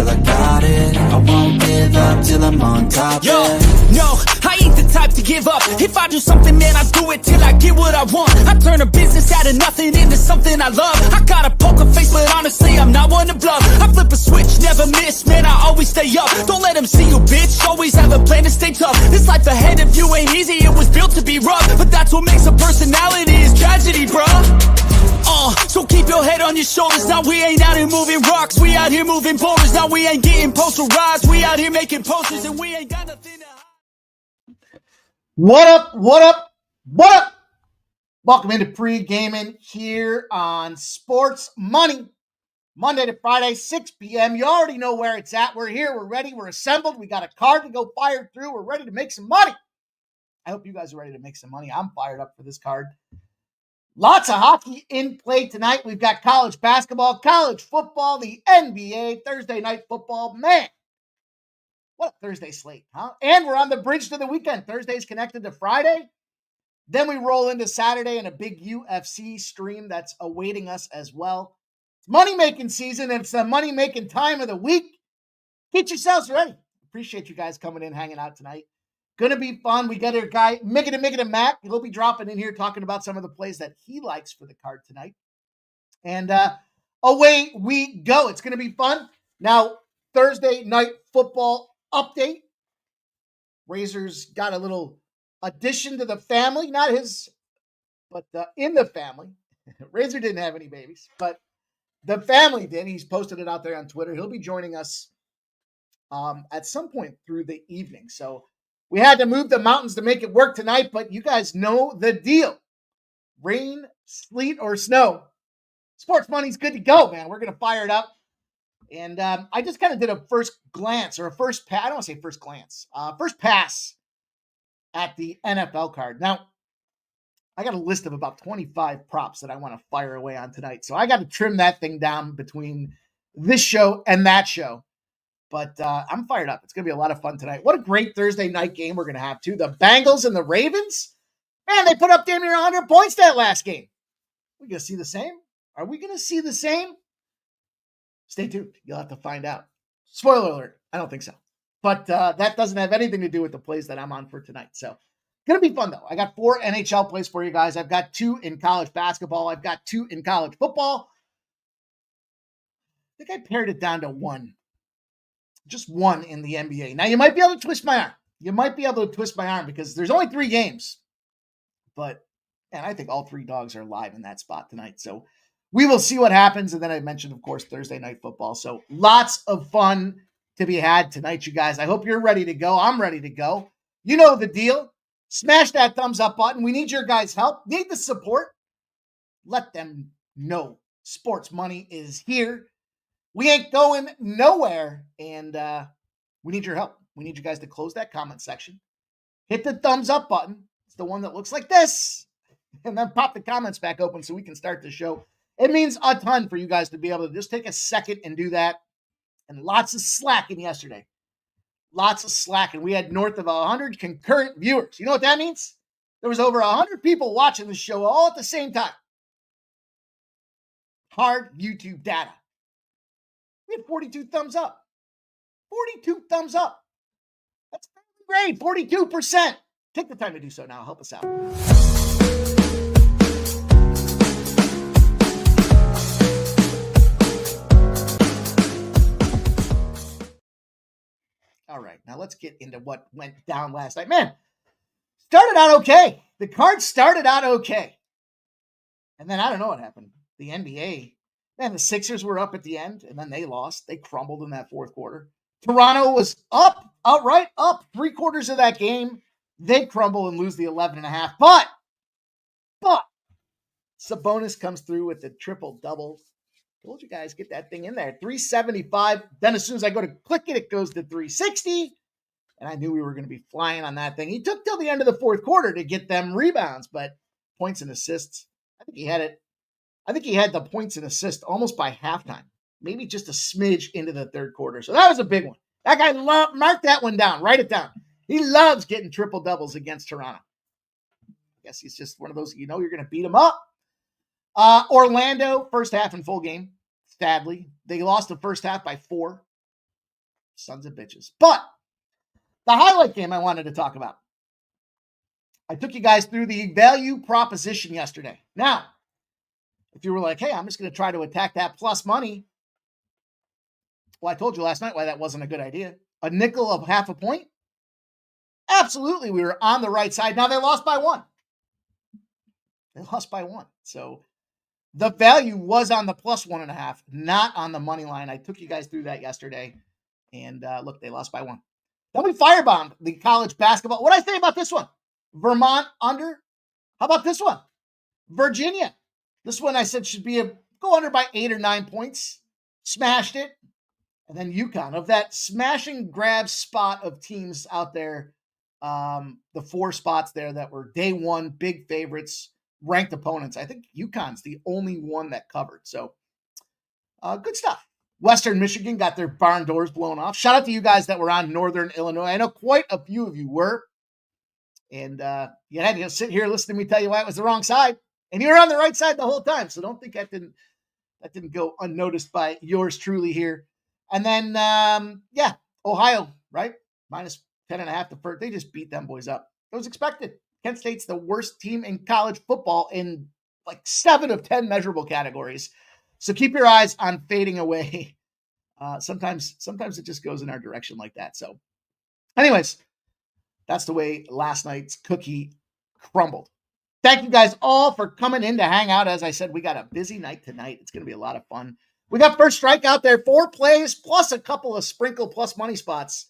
till I got it. I won't give up till I'm on top. Yo, no, I ain't the type to give up. If I do something, man, I do it till I get what I want. I turn a business out of nothing into something I love. I got a poker face, but honestly, I'm not one to bluff. I flip a switch, never miss, man, I always stay up. Don't let them see you, bitch, always have a plan to stay tough. This life ahead of you ain't easy, it was built to be rough. But that's what makes a personality, is tragedy, bruh. So keep your head on your shoulders. Now we ain't out here moving rocks, we out here moving boulders. Now we ain't getting posterized, we out here making posters, and we ain't got nothing to hide. What up, what up, what up? Welcome into Pregaming here on Sports Money, Monday to Friday, 6 p.m. You already know where it's at. We're here, we're ready, we're assembled. We got a card to go fire through. We're ready to make some money. I hope you guys are ready to make some money. I'm fired up for this card. Lots of hockey in play tonight. We've got college basketball, college football, the NBA, Thursday night football. Man, what a Thursday slate, huh? And we're on the bridge to the weekend. Thursday's connected to Friday. Then we roll into Saturday and a big UFC stream that's awaiting us as well. It's money-making season, and it's the money-making time of the week. Get yourselves ready. Appreciate you guys coming in, hanging out tonight. Gonna be fun. We got our guy, Miggity Mac. He'll be dropping in here talking about some of the plays that he likes for the card tonight. And away we go. It's gonna be fun. Now, Thursday night football update. Razor's got a little addition to the family. Not his, but in the family. Razor didn't have any babies, but the family did. He's posted it out there on Twitter. He'll be joining us at some point through the evening. So we had to move the mountains to make it work tonight, but you guys know the deal. Rain, sleet, or snow. Sports Money's good to go, man. We're going to fire it up. And I just kind of did a first glance, or a first pass. I don't want to say first glance. First pass at the NFL card. Now, I got a list of about 25 props that I want to fire away on tonight. So I got to trim that thing down between this show and that show. But I'm fired up. It's going to be a lot of fun tonight. What a great Thursday night game we're going to have, too. The Bengals and the Ravens. Man, they put up damn near 100 points that last game. We going to see the same? Are we going to see the same? Stay tuned. You'll have to find out. Spoiler alert. I don't think so. But that doesn't have anything to do with the plays that I'm on for tonight. So, going to be fun, though. I got 4 NHL plays for you guys. I've got 2 in college basketball. I've got 2 in college football. I think I pared it down to 1. Just 1 in the NBA. Now, you might be able to twist my arm. You might be able to twist my arm because there's only 3 games. But, and I think all 3 dogs are live in that spot tonight. So we will see what happens. And then I mentioned, of course, Thursday night football. So lots of fun to be had tonight, you guys. I hope you're ready to go. I'm ready to go. You know the deal. Smash that thumbs up button. We need your guys' help. Need the support. Let them know Sports Money is here. We ain't going nowhere, and we need your help. We need you guys to close that comment section. Hit the thumbs up button. It's the one that looks like this. And then pop the comments back open so we can start the show. It means a ton for you guys to be able to just take a second and do that. And lots of slacking yesterday. Lots of slacking. We had north of 100 concurrent viewers. You know what that means? There was over 100 people watching the show all at the same time. Hard YouTube data. We had 42 thumbs up. 42 thumbs up. That's great. 42%. Take the time to do so now. Help us out. All right. Now let's get into what went down last night. Man, started out okay. The card started out okay. And then I don't know what happened. The NBA. Man, the Sixers were up at the end, and then they lost. They crumbled in that fourth quarter. Toronto was up, outright up, 3/4 of that game. They crumble and lose the 11.5. But Sabonis comes through with the triple-double. Told you guys, get that thing in there. 375. Then as soon as I go to click it, it goes to 360. And I knew we were going to be flying on that thing. He took till the end of the fourth quarter to get them rebounds, but points and assists, I think he had it. I think he had the points and assists almost by halftime, maybe just a smidge into the third quarter. So that was a big one. That guy mark that one down, write it down. He loves getting triple doubles against Toronto. I guess he's just one of those, you're going to beat him up. Orlando, first half in full game. Sadly, they lost the first half by 4. Sons of bitches. But the highlight game I wanted to talk about. I took you guys through the value proposition yesterday. Now, if you were like, hey, I'm just going to try to attack that plus money. Well, I told you last night why that wasn't a good idea. A nickel of half a point? Absolutely, we were on the right side. Now they lost by one. So the value was on the plus 1.5, not on the money line. I took you guys through that yesterday. And look, they lost by one. Then we firebombed the college basketball. What did I say about this one? Vermont under. How about this one? Virginia. This one I said should be go under by 8 or 9 points. Smashed it. And then UConn, of that smash and grab spot of teams out there, the 4 spots there that were day one, big favorites, ranked opponents. I think UConn's the only one that covered. So good stuff. Western Michigan got their barn doors blown off. Shout out to you guys that were on Northern Illinois. I know quite a few of you were. And you had to sit here listening to me tell you why it was the wrong side. And you're on the right side the whole time. So don't think that didn't go unnoticed by yours truly here. And then, Ohio, right? Minus 10.5 to first. They just beat them boys up. It was expected. Kent State's the worst team in college football in like 7 of 10 measurable categories. So keep your eyes on fading away. Sometimes it just goes in our direction like that. So anyways, that's the way last night's cookie crumbled. Thank you guys all for coming in to hang out. As I said, we got a busy night tonight. It's going to be a lot of fun. We got First Strike out there, 4 plays, plus a couple of sprinkle plus money spots.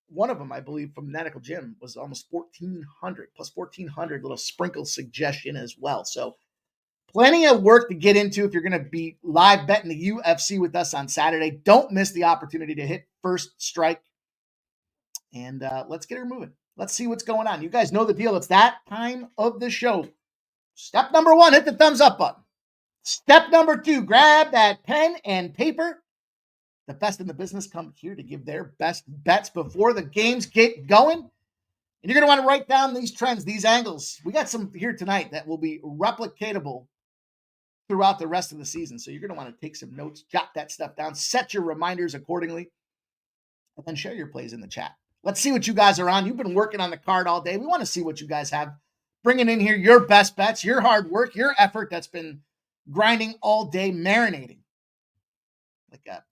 One of them, I believe, from Medical Gym was almost 1,400, plus 1,400 little sprinkle suggestion as well. So plenty of work to get into if you're going to be live betting the UFC with us on Saturday. Don't miss the opportunity to hit First Strike. And let's get her moving. Let's see what's going on. You guys know the deal. It's that time of the show. Step number 1, hit the thumbs up button. Step number 2, grab that pen and paper. The best in the business come here to give their best bets before the games get going. And you're going to want to write down these trends, these angles. We got some here tonight that will be replicatable throughout the rest of the season. So you're going to want to take some notes, jot that stuff down, set your reminders accordingly, and then share your plays in the chat. Let's see what you guys are on. You've been working on the card all day. We want to see what you guys have. Bringing in here your best bets, your hard work, your effort that's been grinding all day, marinating. Like a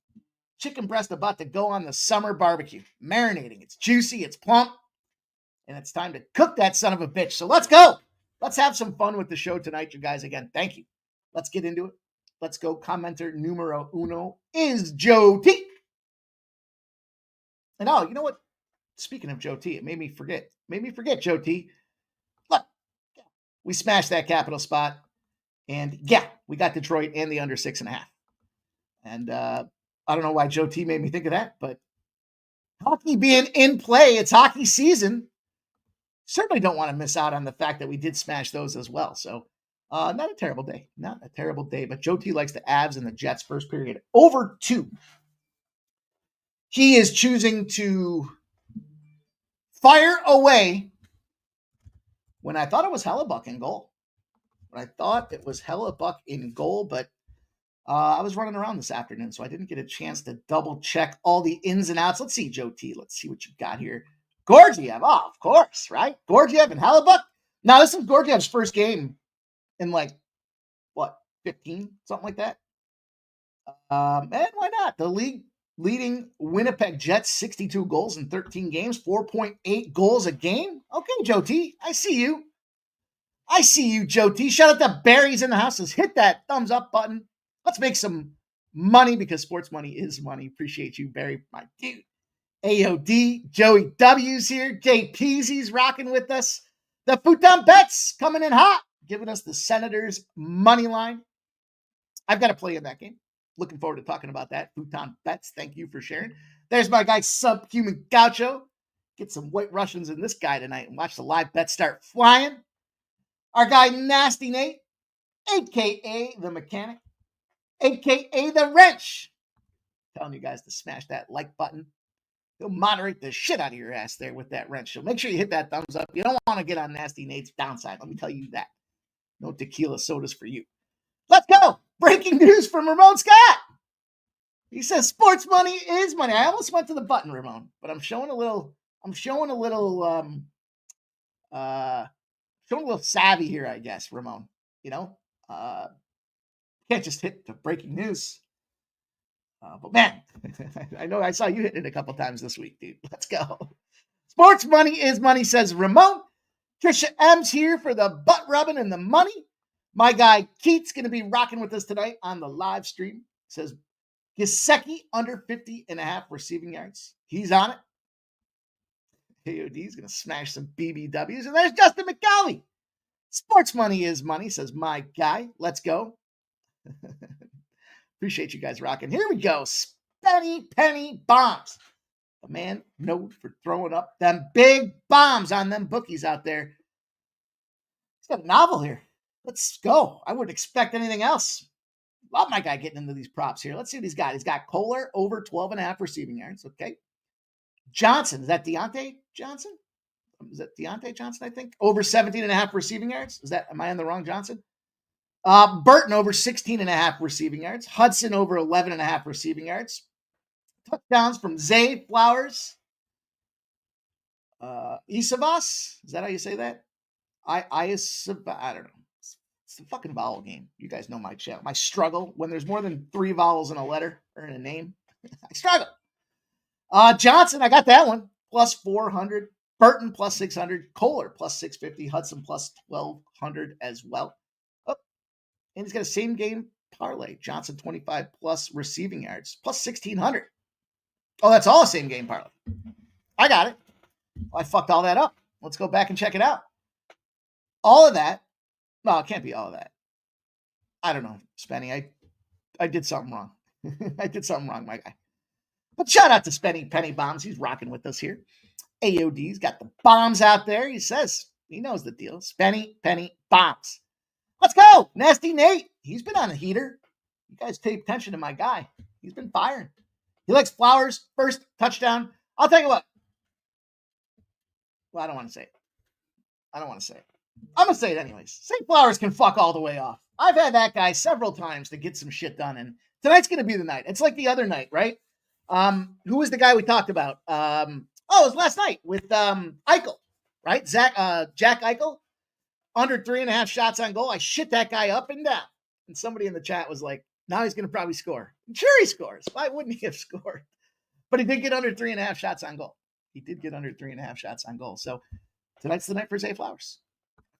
chicken breast about to go on the summer barbecue. Marinating. It's juicy, it's plump, and it's time to cook that son of a bitch. So let's go. Let's have some fun with the show tonight, you guys. Again, thank you. Let's get into it. Let's go. Commenter numero uno is Joe T. And oh, you know what? Speaking of Joe T, it made me forget. Joe T. Look, we smashed that capital spot. And yeah, we got Detroit and the under 6.5. And I don't know why Joe T made me think of that, but hockey being in play, it's hockey season. Certainly don't want to miss out on the fact that we did smash those as well. So not a terrible day. But Joe T likes the Avs and the Jets first period over 2. He is choosing to fire away when I thought it was Hellebuck in goal. But I was running around this afternoon, so I didn't get a chance to double check all the ins and outs. Let's see, Joe T. Let's see what you got here. Gorgiev, of course, right? Gorgiev and Hellebuck. Now, this is Gorgiev's first game in 15, something like that. And why not? The league leading Winnipeg Jets, 62 goals in 13 games, 4.8 goals a game. Okay, Joe T, I see you, Joe T. Shout out to Barry's in the house. Just hit that thumbs up button. Let's make some money because sports money is money. Appreciate you, Barry, my dude. AOD, Joey W's here. JPZ's rocking with us. The Futon Bets coming in hot, giving us the Senators money line. I've got to play in that game. Looking forward to talking about that. Futon Bets, thank you for sharing. There's my guy, Subhuman Gaucho. Get some White Russians in this guy tonight and watch the live bets start flying. Our guy, Nasty Nate, a.k.a. The Mechanic, a.k.a. The Wrench. Telling you guys to smash that like button. He'll moderate the shit out of your ass there with that wrench. So make sure you hit that thumbs up. You don't want to get on Nasty Nate's downside. Let me tell you that. No tequila sodas for you. Let's go. Breaking news from Ramon Scott. He says sports money is money. I almost went to the button, Ramon, but I'm showing a little savvy here, I guess, Ramon. You know, can't just hit the breaking news. But man, I know I saw you hitting it a couple times this week, dude. Let's go. Sports money is money, says Ramon. Trisha M's here for the butt rubbing and the money. My guy Keith's going to be rocking with us tonight on the live stream. Says Gesicki under 50.5 receiving yards. He's on it. KOD's going to smash some BBWs. And there's Justin McCauley. Sports money is money, says my guy. Let's go. Appreciate you guys rocking. Here we go. Spenny Penny Bombs. A man known for throwing up them big bombs on them bookies out there. He's got a novel here. Let's go. I wouldn't expect anything else. Love my guy getting into these props here. Let's see what he's got. He's got Kohler over 12.5 receiving yards. Okay. Johnson. Is that Deontay Johnson? Is that Deontay Johnson, I think? Over 17.5 receiving yards. Am I on the wrong Johnson? Burton over 16.5 receiving yards. Hudson over 11.5 receiving yards. Touchdowns from Zay Flowers. Isavas. Is that how you say that? I don't know. It's a fucking vowel game. You guys know my channel. My struggle when there's more than 3 vowels in a letter or in a name. I struggle. Johnson, I got that one. Plus 400. Burton plus 600. Kohler plus 650. Hudson plus 1,200 as well. Oh, and he's got a same game parlay. Johnson 25 plus receiving yards. Plus 1,600. Oh, that's all a same game parlay. I got it. I fucked all that up. Let's go back and check it out. All of that. No, it can't be all of that. I don't know, Spenny. I did something wrong. I did something wrong, my guy. But shout out to Spenny Penny Bombs. He's rocking with us here. AOD's got the bombs out there. He says he knows the deal. Spenny Penny Bombs. Let's go. Nasty Nate. He's been on a heater. You guys pay attention to my guy. He's been firing. He likes Flowers. First touchdown. I'll tell you what. Well, I don't want to say it. I'm going to say it anyways. St. Flowers can fuck all the way off. I've had that guy several times to get some shit done, and tonight's going to be the night. It's like the other night, right? Who was the guy we talked about? It was last night with Eichel, right? Jack Eichel, under 3.5 shots on goal. I shit that guy up and down. And somebody in the chat was like, now he's going to probably score. I'm sure he scores. Why wouldn't he have scored? But he did get under 3.5 shots on goal. So tonight's the night for Zay Flowers.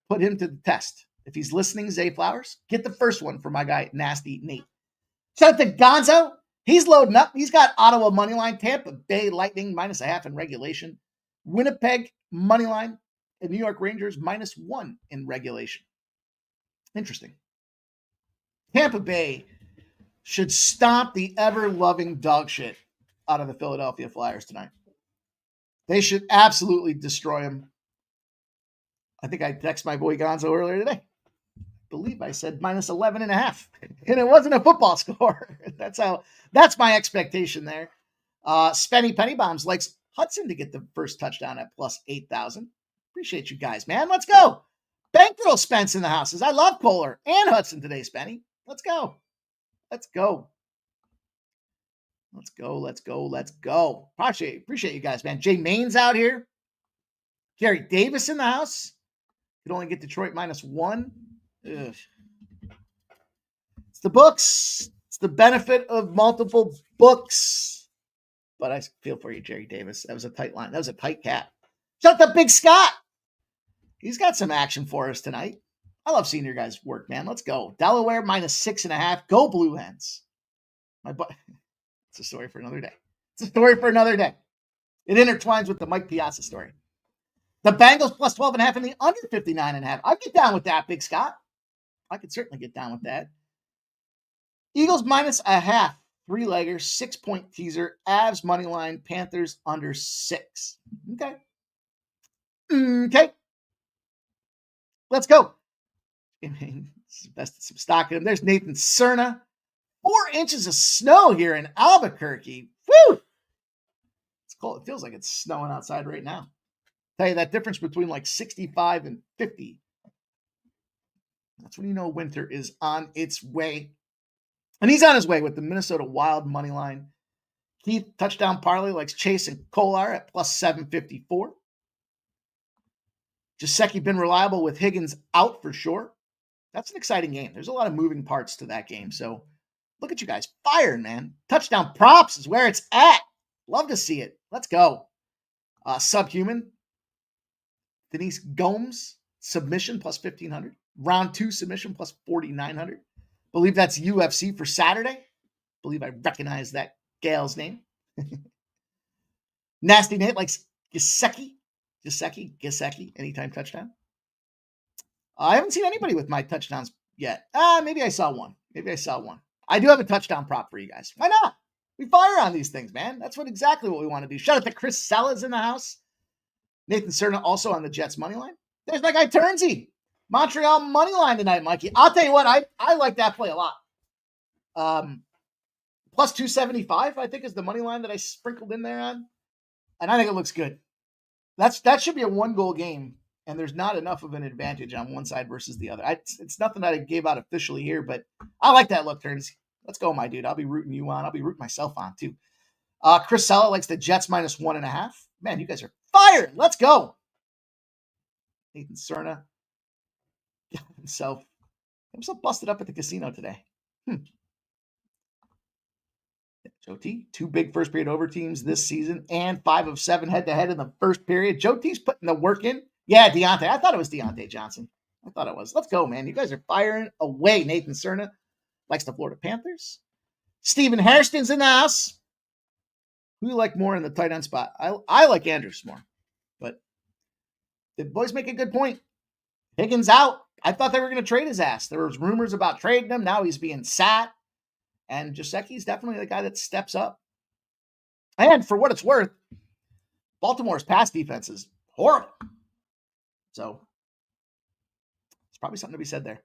Put him to the test. If he's listening, Zay Flowers, get the first one for my guy, Nasty Nate. Shout out to Gonzo. He's loading up. He's got Ottawa moneyline, Tampa Bay Lightning -0.5 in regulation, Winnipeg moneyline, and New York Rangers -1 in regulation. Interesting. Tampa Bay should stomp the ever-loving dog shit out of the Philadelphia Flyers tonight. They should absolutely destroy them. I think I texted my boy Gonzo earlier today. I believe I said -11.5. And it wasn't a football score. That's my expectation there. Spenny Penny Bombs likes Hudson to get the first touchdown at plus 8,000. Appreciate you guys, man. Let's go. Bankroll Spence in the houses. I love Kohler and Hudson today, Spenny. Let's go. Appreciate you guys, man. Jay Main's out here. Gary Davis in the house. Could only get Detroit -1. Ugh. It's the books. It's the benefit of multiple books. But I feel for you, Jerry Davis. That was a tight line. That was a tight cap. Shout out to Big Scott. He's got some action for us tonight. I love seeing your guys work, man. Let's go. Delaware -6.5. Go Blue Hens. It's a story for another day. It intertwines with the Mike Piazza story. The Bengals plus 12.5 and the under 59.5. I get down with that, Big Scott. I could certainly get down with that. Eagles -0.5. 3-legger, 6-point teaser. Avs money line. Panthers under 6. Okay. Let's go. Invested some stock in him. There's Nathan Cerna. 4 inches of snow here in Albuquerque. Woo! It's cold. It feels like it's snowing outside right now. Tell you that difference between like 65 and 50. That's when you know winter is on its way. And he's on his way with the Minnesota Wild money line. Keith, touchdown parlay, likes Chase and Kolar at plus 754. Gesicki been reliable with Higgins out for sure. That's an exciting game. There's a lot of moving parts to that game. So look at you guys firing, man. Touchdown props is where it's at. Love to see it. Let's go. Subhuman. Denise Gomes, submission plus 1,500. Round 2 submission plus 4,900. Believe that's UFC for Saturday. Believe I recognize that gal's name. Nasty Nate likes Gesicki. Anytime touchdown. I haven't seen anybody with my touchdowns yet. Maybe I saw one. I do have a touchdown prop for you guys. Why not? We fire on these things, man. That's exactly what we want to do. Shout out to Chris Sellas in the house. Nathan Cerna also on the Jets money line. There's my guy Turnsey. Montreal money line tonight, Mikey. I'll tell you what, I like that play a lot. Plus 275, I think, is the money line that I sprinkled in there on. And I think it looks good. That should be a 1-goal game, and there's not enough of an advantage on one side versus the other. It's nothing that I gave out officially here, but I like that look, Turnsey. Let's go, my dude. I'll be rooting you on. I'll be rooting myself on, too. Chris Sella likes the Jets minus 1.5. Man, you guys are fired. Let's go. Nathan Cerna got himself busted up at the casino today. Joe T, 2 big first period over teams this season and 5 of 7 head-to-head in the first period. Joe T's putting the work in. Yeah, Deontay. I thought it was Deontay Johnson. I thought it was. Let's go, man. You guys are firing away. Nathan Cerna likes the Florida Panthers. Stephen Hairston's in the house. Who do you like more in the tight end spot? I like Andrews more. But the boys make a good point. Higgins out. I thought they were going to trade his ass. There was rumors about trading him. Now he's being sat. And Gesicki's definitely the guy that steps up. And for what it's worth, Baltimore's pass defense is horrible. So it's probably something to be said there.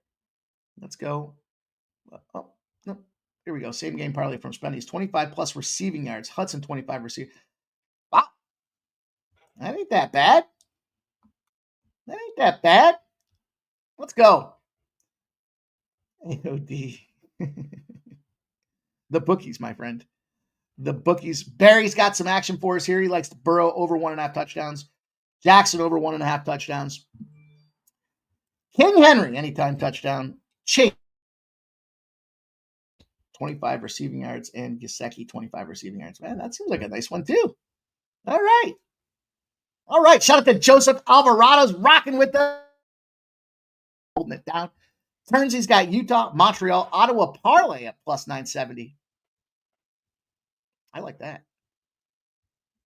Let's go. Oh, no. Here we go. Same game parlay from Spendy's. 25 plus receiving yards. Hudson 25 receiving. Wow. That ain't that bad. Let's go. AOD. The bookies, my friend. The bookies. Barry's got some action for us here. He likes Burrow over 1.5 touchdowns. Jackson over 1.5 touchdowns. King Henry, anytime touchdown. Chase, 25 receiving yards. And Gesicki, 25 receiving yards. Man, that seems like a nice one, too. All right. Shout out to Joseph Alvarado's rocking with them. Holding it down. Turnsy's got Utah, Montreal, Ottawa parlay at plus 970. I like that.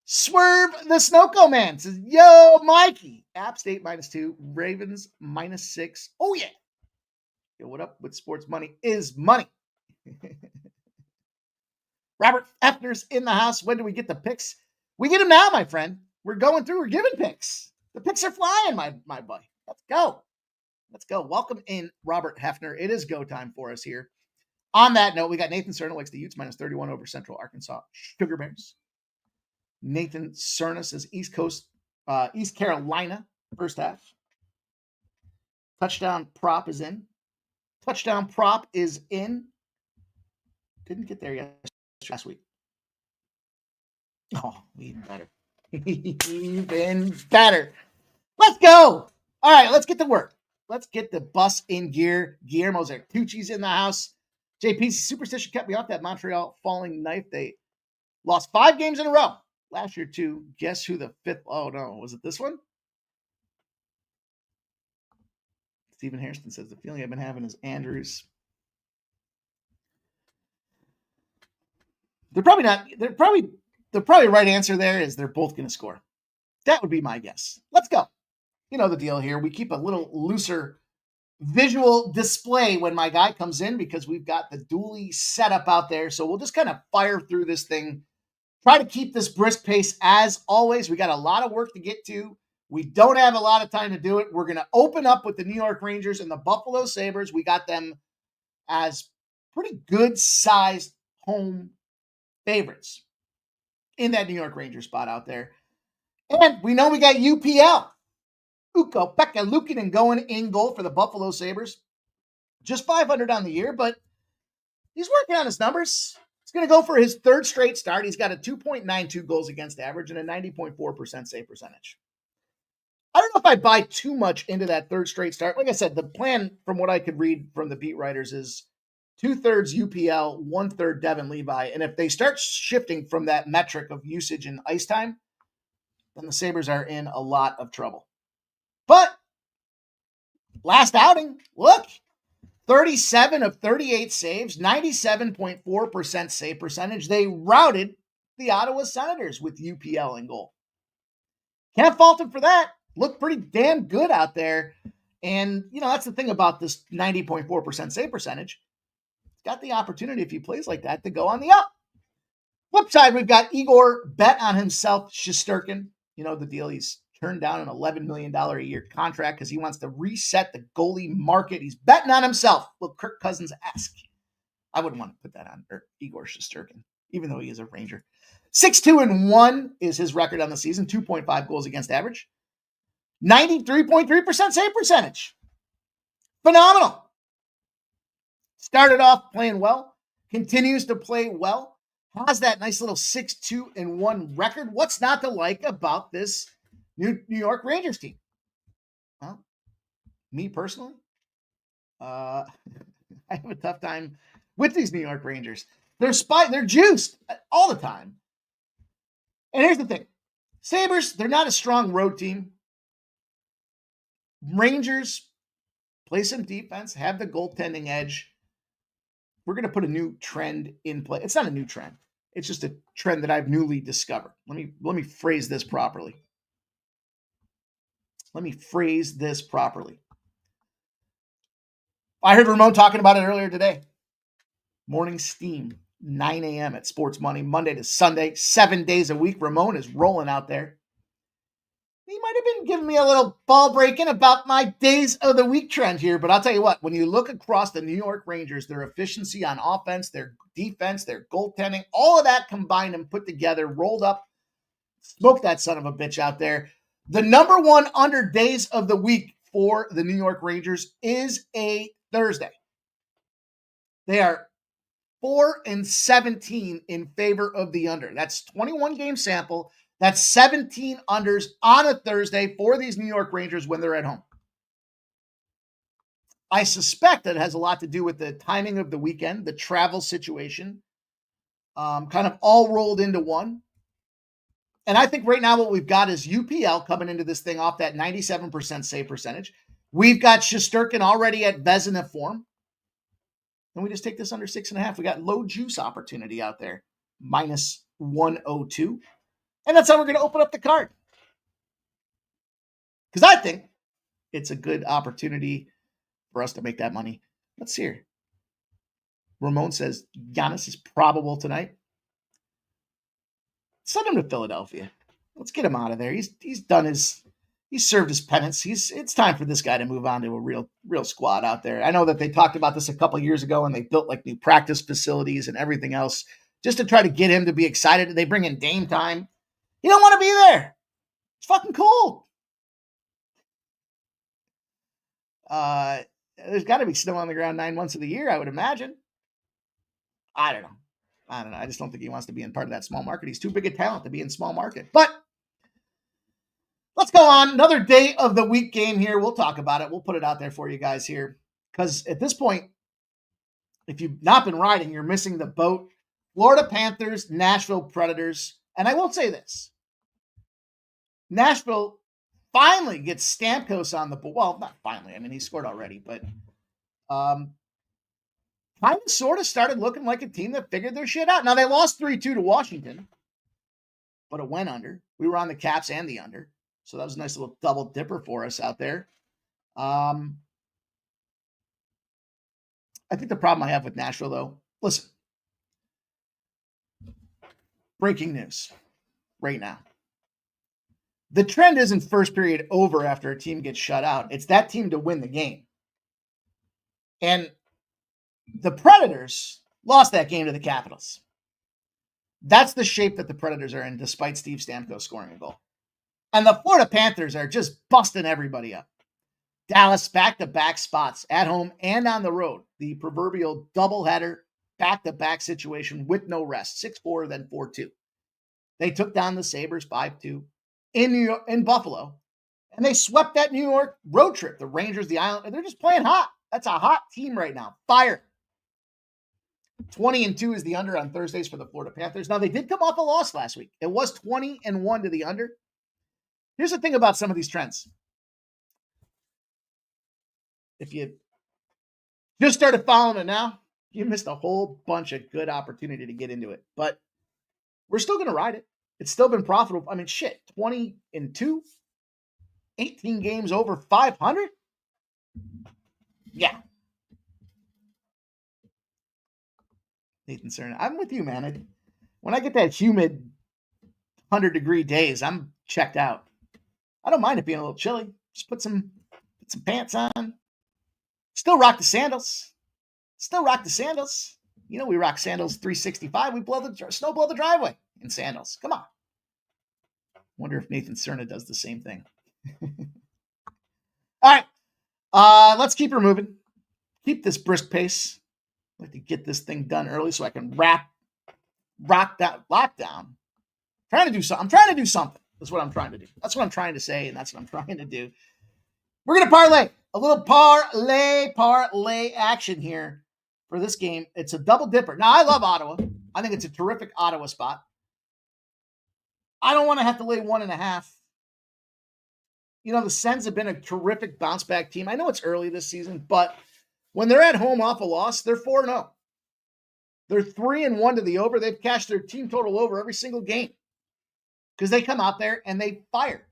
Swerve the Snowco Man says, yo, Mikey. App State -2, Ravens -6. Oh, yeah. Yo, what up with sports money is money. Robert Effner's in the house. When do we get the picks? We get them now, my friend. We're going through. We're giving picks. The picks are flying, my buddy. Let's go. Welcome in, Robert Hefner. It is go time for us here. On that note, we got Nathan Cerna likes the Utes -31 over Central Arkansas Sugar Bears. Nathan Cerna says East Carolina, first half. Touchdown prop is in. Didn't get there yet last week. Oh, even better. Let's go. All right, let's get to work. Let's get the bus in gear. Guillermo Zertucci's in the house. JP's superstition kept me off that Montreal falling knife. They lost 5 games in a row last year, too. Guess who the 5th? Oh, no. Was it this one? Stephen Hairston says, the feeling I've been having is Andrews. The right answer there is they're both going to score. That would be my guess. Let's go. You know the deal here. We keep a little looser visual display when my guy comes in because we've got the dually set up out there. So we'll just kind of fire through this thing. Try to keep this brisk pace as always. We got a lot of work to get to. We don't have a lot of time to do it. We're going to open up with the New York Rangers and the Buffalo Sabres. We got them as pretty good sized home favorites in that New York Rangers spot out there. And we know we got UPL. Ukko-Pekka Luukkonen going in goal for the Buffalo Sabres. Just 500 on the year, but He's working on his numbers. He's going to go for his third straight start. He's got a 2.92 goals against average and a 90.4% save percentage. I don't know if I buy too much into that third straight start. Like I said, the plan from what I could read from the beat writers is 2/3 UPL, 1/3 Devin Levi. And if they start shifting from that metric of usage and ice time, then the Sabres are in a lot of trouble. But last outing, look, 37 of 38 saves, 97.4% save percentage. They routed the Ottawa Senators with UPL in goal. Can't fault him for that. Looked pretty damn good out there. And, that's the thing about this 90.4% save percentage. He's got the opportunity, if he plays like that, to go on the up. Flip side, we've got Igor bet on himself, Shesterkin. You know the deal. He's turned down an $11 million a year contract because he wants to reset the goalie market. He's betting on himself. Will Kirk Cousins-esque. I wouldn't want to put that on Igor Shesterkin, even though he is a Ranger. 6-2-1 is his record on the season, 2.5 goals against average. 93.3% save percentage. Phenomenal. Started off playing well, continues to play well, has that nice little 6-2-1 record. What's not to like about this New York Rangers team? Well, me personally, I have a tough time with these New York Rangers. They're juiced all the time. And here's the thing. Sabres, they're not a strong road team. Rangers play some defense, have the goaltending edge. We're going to put a new trend in play. It's not a new trend. It's just a trend that I've newly discovered. Let me phrase this properly. I heard Ramon talking about it earlier today. Morning steam, 9 a.m. at Sports Money, Monday to Sunday, 7 days a week. Ramon is rolling out there. He might have been giving me a little ball breaking about my days of the week trend here, but I'll tell you what, when you look across the New York Rangers, their efficiency on offense, their defense, their goaltending, all of that combined and put together, rolled up, smoked that son of a bitch out there. The number one under days of the week for the New York Rangers is a Thursday. They are 4-17 in favor of the under. That's 21 game sample. That's 17 unders on a Thursday for these New York Rangers when they're at home. I suspect that it has a lot to do with the timing of the weekend, the travel situation, kind of all rolled into one. And I think right now what we've got is UPL coming into this thing off that 97% save percentage. We've got Shesterkin already at Vezina form. And we just take this under 6.5. We got low juice opportunity out there, minus 102. And that's how we're going to open up the card. Because I think it's a good opportunity for us to make that money. Let's see here. Ramon says Giannis is probable tonight. Send him to Philadelphia. Let's get him out of there. He's served his penance. It's time for this guy to move on to a real squad out there. I know that they talked about this a couple years ago and they built like new practice facilities and everything else just to try to get him to be excited. They bring in Dame time. You don't want to be there. It's fucking cold. There's got to be snow on the ground 9 months of the year, I would imagine. I don't know. I just don't think he wants to be in part of that small market. He's too big a talent to be in small market. But let's go on. Another day of the week game here. We'll talk about it. We'll put it out there for you guys here. Because at this point, if you've not been riding, you're missing the boat. Florida Panthers, Nashville Predators. And I will say this. Nashville finally gets Stamkos on the board. Well, not finally. I mean, he scored already. But kind of sort of started looking like a team that figured their shit out. Now, they lost 3-2 to Washington. But it went under. We were on the Caps and the under. So that was a nice little double dipper for us out there. I think the problem I have with Nashville, though, listen. Breaking news right now. The trend isn't first period over after a team gets shut out. It's that team to win the game. And the Predators lost that game to the Capitals. That's the shape that the Predators are in, despite Steve Stamkos scoring a goal. And the Florida Panthers are just busting everybody up. Dallas back-to-back spots at home and on the road. The proverbial doubleheader back-to-back situation with no rest, 6-4, then 4-2. They took down the Sabres 5-2 in New York, in Buffalo, and they swept that New York road trip. The Rangers, the Island, and they're just playing hot. That's a hot team right now. Fire. 20-2 is the under on Thursdays for the Florida Panthers. Now, they did come off a loss last week. It was 20-1 to the under. Here's the thing about some of these trends. If you just started following it now, you missed a whole bunch of good opportunity to get into it. But we're still going to ride it. It's still been profitable. I mean, 20-2, 18 games over 500. Yeah. Nathan Cerna, I'm with you, man. When I get that humid 100-degree days, I'm checked out. I don't mind it being a little chilly. Just put some pants on. Still rock the sandals. You know we rock sandals 365. We snow blow the driveway in sandals. Come on. Wonder if Nathan Cerna does the same thing. All right. Let's keep her moving. Keep this brisk pace. I'd like to get this thing done early so I can rock that lockdown. I'm trying to do something. That's what I'm trying to do. That's what I'm trying to say, and that's what I'm trying to do. We're going to parlay. A little parlay action here for this game. It's a double dipper. Now, I love Ottawa. I think it's a terrific Ottawa spot. I don't want to have to lay 1.5. You know, the Sens have been a terrific bounce-back team. I know it's early this season, but when they're at home off a loss, they're 4-0. They're 3-1 to the over. They've cashed their team total over every single game because they come out there and they fire.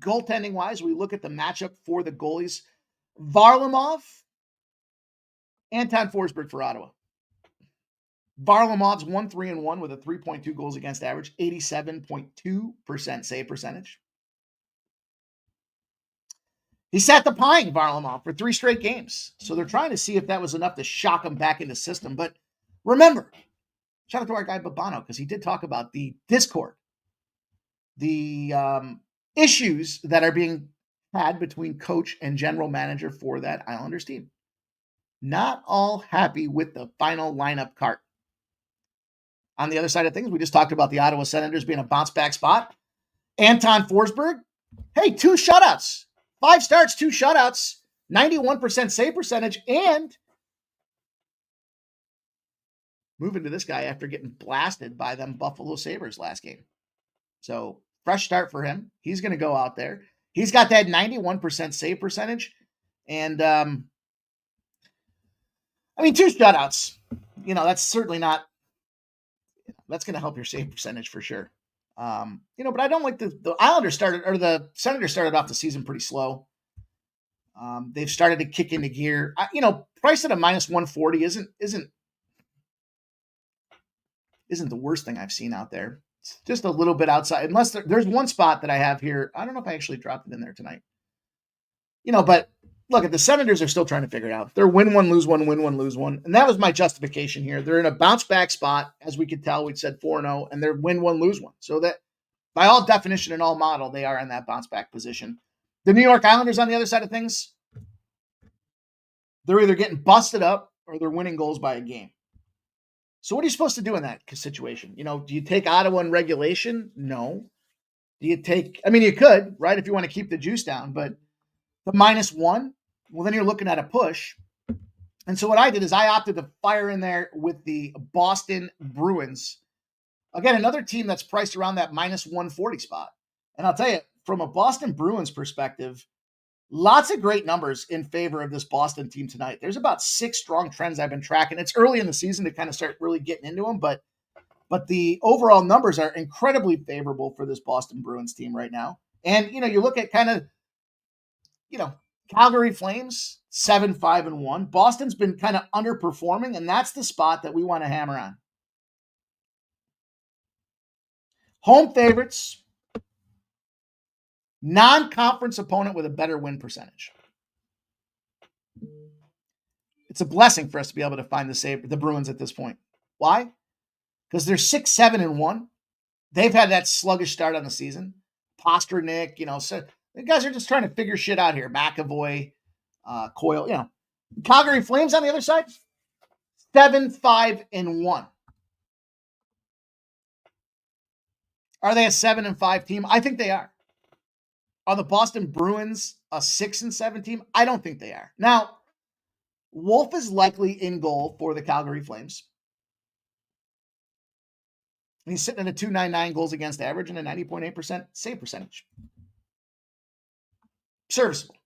Goaltending-wise, we look at the matchup for the goalies. Varlamov, Anton Forsberg for Ottawa. Varlamov's 1-3-1 with a 3.2 goals against average, 87.2% save percentage. He sat the pine, Varlamov, for 3 straight games. So they're trying to see if that was enough to shock him back into the system. But remember, shout out to our guy Babano, because he did talk about the discord, the issues that are being had between coach and general manager for that Islanders team. Not all happy with the final lineup cart. On the other side of things, we just talked about the Ottawa Senators being a bounce-back spot. Anton Forsberg, hey, 2 shutouts. 5 starts, 2 shutouts, 91% save percentage, and moving to this guy after getting blasted by them Buffalo Sabres last game. So, fresh start for him. He's going to go out there. He's got that 91% save percentage, and 2 shutouts. You know, that's certainly not. That's going to help your save percentage for sure. But I don't like the Islanders the Senators started off the season pretty slow. They've started to kick into gear. Price at a -140 isn't the worst thing I've seen out there. It's just a little bit outside, unless there's one spot that I have here. I don't know if I actually dropped it in there tonight. But look, the Senators are still trying to figure it out. They're win one, lose one, win one, lose one. And that was my justification here. They're in a bounce back spot. As we could tell, we said 4-0, and they're win one, lose one. So that by all definition and all model, they are in that bounce back position. The New York Islanders on the other side of things, they're either getting busted up or they're winning goals by a game. So what are you supposed to do in that situation? Do you take Ottawa in regulation? No. Do you take, you could, right? If you want to keep the juice down, but the -1, well, then you're looking at a push. And so what I did is I opted to fire in there with the Boston Bruins. Again, another team that's priced around that -140 spot. And I'll tell you, from a Boston Bruins perspective, lots of great numbers in favor of this Boston team tonight. There's about 6 strong trends I've been tracking. It's early in the season to kind of start really getting into them, but the overall numbers are incredibly favorable for this Boston Bruins team right now. And, you look at kind of, Calgary Flames, 7-5-1. Boston's been kind of underperforming, and that's the spot that we want to hammer on. Home favorites, non-conference opponent with a better win percentage. It's a blessing for us to be able to find the Bruins at this point. Why? Because they're 6-7-1. They've had that sluggish start on the season. Pasternak, so the guys are just trying to figure shit out here. McAvoy, Coyle, Calgary Flames on the other side, 7-5-1. Are they a 7-5 team? I think they are. Are the Boston Bruins a 6-7 team? I don't think they are. Now, Wolf is likely in goal for the Calgary Flames. He's sitting at a .299 goals against average and a 90.8% save percentage. Serviceable.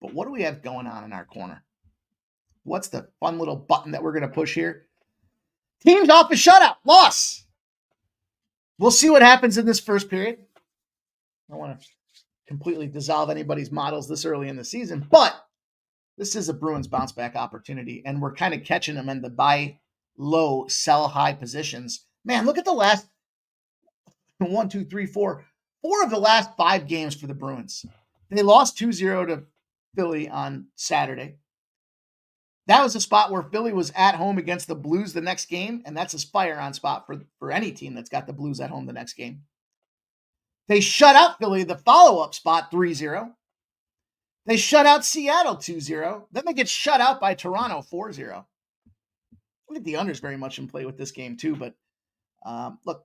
But what do we have going on in our corner? What's the fun little button that we're going to push here? Teams off a shutout. Loss. We'll see what happens in this first period. I don't want to completely dissolve anybody's models this early in the season, but this is a Bruins bounce back opportunity, and we're kind of catching them in the buy low, sell high positions. Man, look at the last 4 of the last 5 games for the Bruins. They lost 2-0 to Philly on Saturday. That was a spot where Philly was at home against the Blues the next game, and that's a fire-on spot for any team that's got the Blues at home the next game. They shut out Philly the follow-up spot 3-0. They shut out Seattle 2-0. Then they get shut out by Toronto 4-0. I think the under's very much in play with this game too, but look,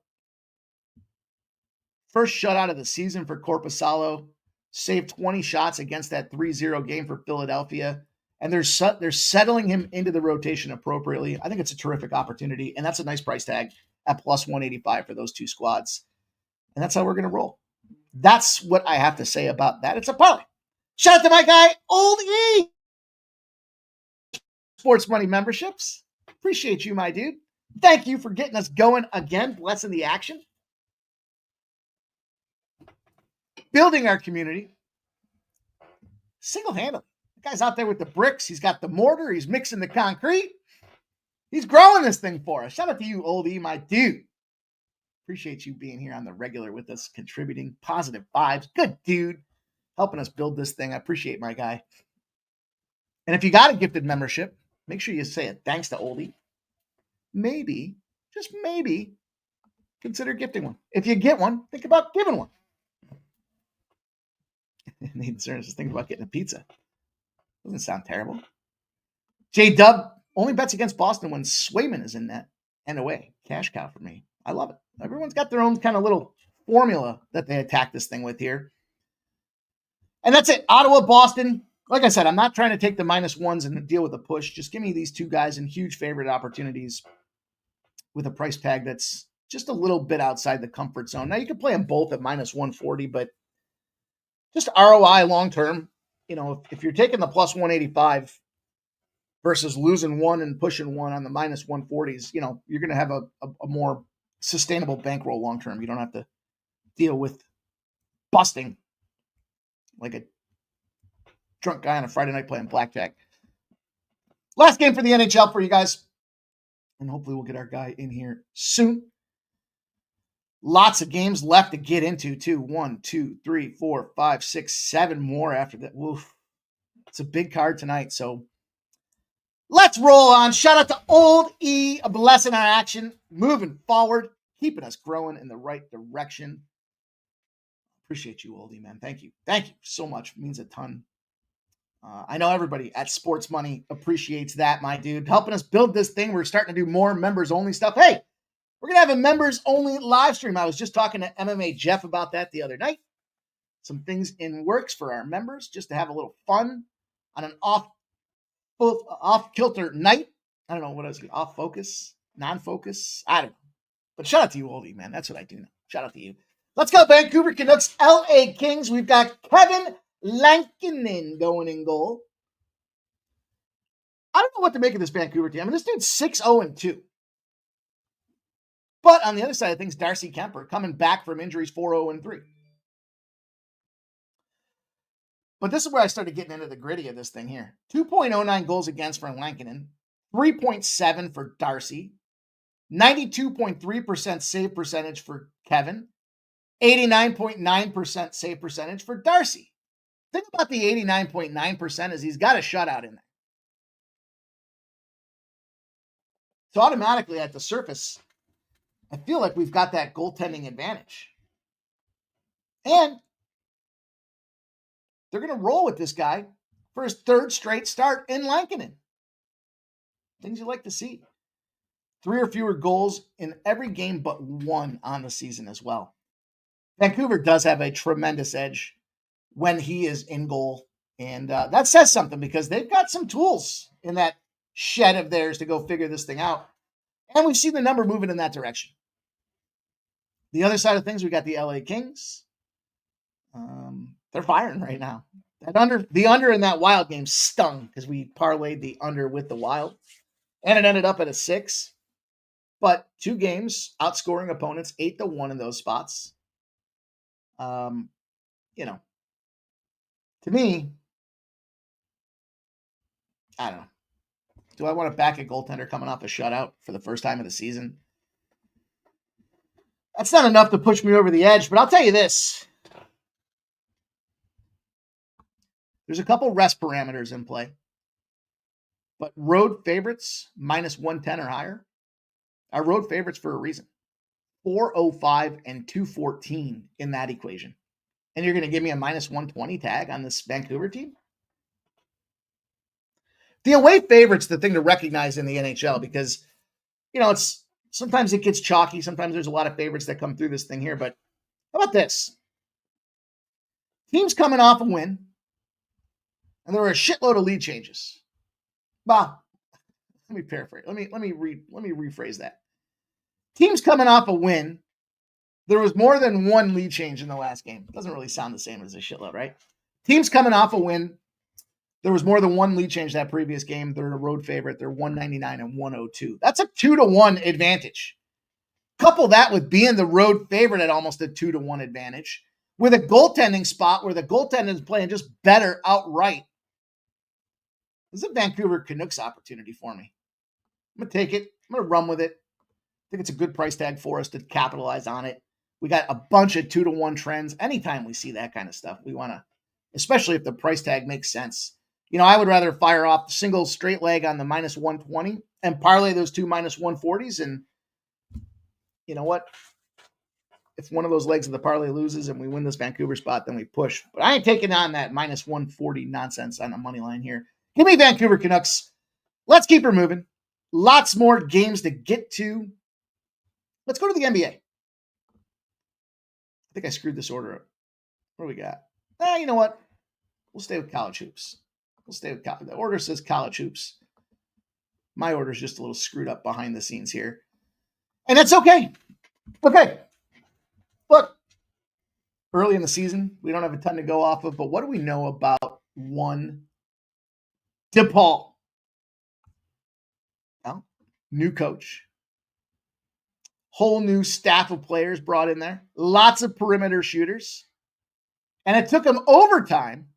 first shutout of the season for Korpisalo, saved 20 shots against that 3-0 game for Philadelphia, and they're settling him into the rotation appropriately. I think it's a terrific opportunity, and that's a nice price tag at plus 185 for those two squads. And that's how we're going to roll. That's what I have to say about that. It's a parlay. Shout out to my guy, Old E. Sports Money Memberships. Appreciate you, my dude. Thank you for getting us going again, blessing the action. Building our community. Single-handedly. The guy's out there with the bricks. He's got the mortar. He's mixing the concrete. He's growing this thing for us. Shout out to you, Old E, my dude. Appreciate you being here on the regular with us, contributing positive vibes. Good dude. Helping us build this thing. I appreciate my guy. And if you got a gifted membership, make sure you say it. Thanks to Oldie. Maybe, just maybe, consider gifting one. If you get one, think about giving one. Nathan Cernus is thinking about getting a pizza. Doesn't sound terrible. J-Dub only bets against Boston when Swayman is in net and away. Cash cow for me. I love it. Everyone's got their own kind of little formula that they attack this thing with here. And that's it. Ottawa, Boston. Like I said, I'm not trying to take the -1s and deal with the push. Just give me these two guys in huge favorite opportunities with a price tag that's just a little bit outside the comfort zone. Now, you can play them both at -140, but just ROI long-term, if you're taking the plus 185 versus losing one and pushing one on the -140s, you're going to have a more sustainable bankroll long-term. You don't have to deal with busting like a drunk guy on a Friday night playing blackjack. Last game for the NHL for you guys. And hopefully we'll get our guy in here soon. Lots of games left to get into, too. 1, 2, 3, 4, 5, 6, 7 more after that. Woof. It's a big card tonight, so let's roll on. Shout out to Old E, a blessing on action. Moving forward, keeping us growing in the right direction. Appreciate you, Oldie, man. Thank you. Thank you so much. It means a ton. I know everybody at Sports Money appreciates that, my dude. Helping us build this thing. We're starting to do more members-only stuff. Hey, we're going to have a members-only live stream. I was just talking to MMA Jeff about that the other night. Some things in works for our members just to have a little fun on an off-kilter night. I don't know what else. Off-focus, non-focus. I don't know. But shout out to you, Oldie, man. That's what I do know. Shout out to you. Let's go, Vancouver Canucks, LA Kings. We've got Kevin Lankinen going in goal. I don't know what to make of this Vancouver team. I mean, this dude's 6-0-2. But on the other side of things, Darcy Kemper coming back from injuries 4-0-3. But this is where I started getting into the gritty of this thing here. 2.09 goals against for Lankinen, 3.7 for Darcy, 92.3% save percentage for Kevin, 89.9% save percentage for Darcy. Think about the 89.9% is he's got a shutout in there. So automatically at the surface, I feel like we've got that goaltending advantage. And they're going to roll with this guy for his third straight start in Lankinen. Things you like to see. 3 or fewer goals in every game but one on the season as well. Vancouver does have a tremendous edge when he is in goal. And that says something because they've got some tools in that shed of theirs to go figure this thing out. And we've seen the number moving in that direction. The other side of things, we got the LA Kings. They're firing right now. The under in that Wild game stung because we parlayed the under with the Wild. And it ended up at a 6. But 2 games, outscoring opponents 8-1 in those spots. To me, I don't know. Do I want to back a goaltender coming off a shutout for the first time of the season? That's not enough to push me over the edge, but I'll tell you this. There's a couple rest parameters in play, but road favorites minus 110 or higher are road favorites for a reason. 405 and 214 in that equation. And you're going to give me a minus 120 tag on this Vancouver team? The away favorite's the thing to recognize in the NHL because, it's sometimes it gets chalky. Sometimes there's a lot of favorites that come through this thing here. But how about this? Teams coming off a win, and there were a shitload of lead changes. Well, let me paraphrase. Let me rephrase that. Teams coming off a win, there was more than one lead change in the last game. It doesn't really sound the same as a shitload, right? Teams coming off a win, there was more than one lead change that previous game. They're a road favorite. They're 199 and 102. That's a 2-1 advantage. Couple that with being the road favorite at almost a 2-1 advantage with a goaltending spot where the goaltender is playing just better outright. This is a Vancouver Canucks opportunity for me. I'm going to take it. I'm going to run with it. I think it's a good price tag for us to capitalize on it. We got a bunch of 2-1 trends. Anytime we see that kind of stuff, we want to, especially if the price tag makes sense. I would rather fire off the single straight leg on the minus 120 and parlay those 2 minus 140s. And you know what? If one of those legs of the parlay loses and we win this Vancouver spot, then we push. But I ain't taking on that minus 140 nonsense on the money line here. Give me Vancouver Canucks. Let's keep her moving. Lots more games to get to. Let's go to the NBA. I think I screwed this order up. What do we got? You know what? We'll stay with college hoops. The order says college hoops. My order is just a little screwed up behind the scenes here. And that's okay. Okay. Look, early in the season, we don't have a ton to go off of, but what do we know about one DePaul? Well, new coach. Whole new staff of players brought in there. Lots of perimeter shooters. And it took them overtime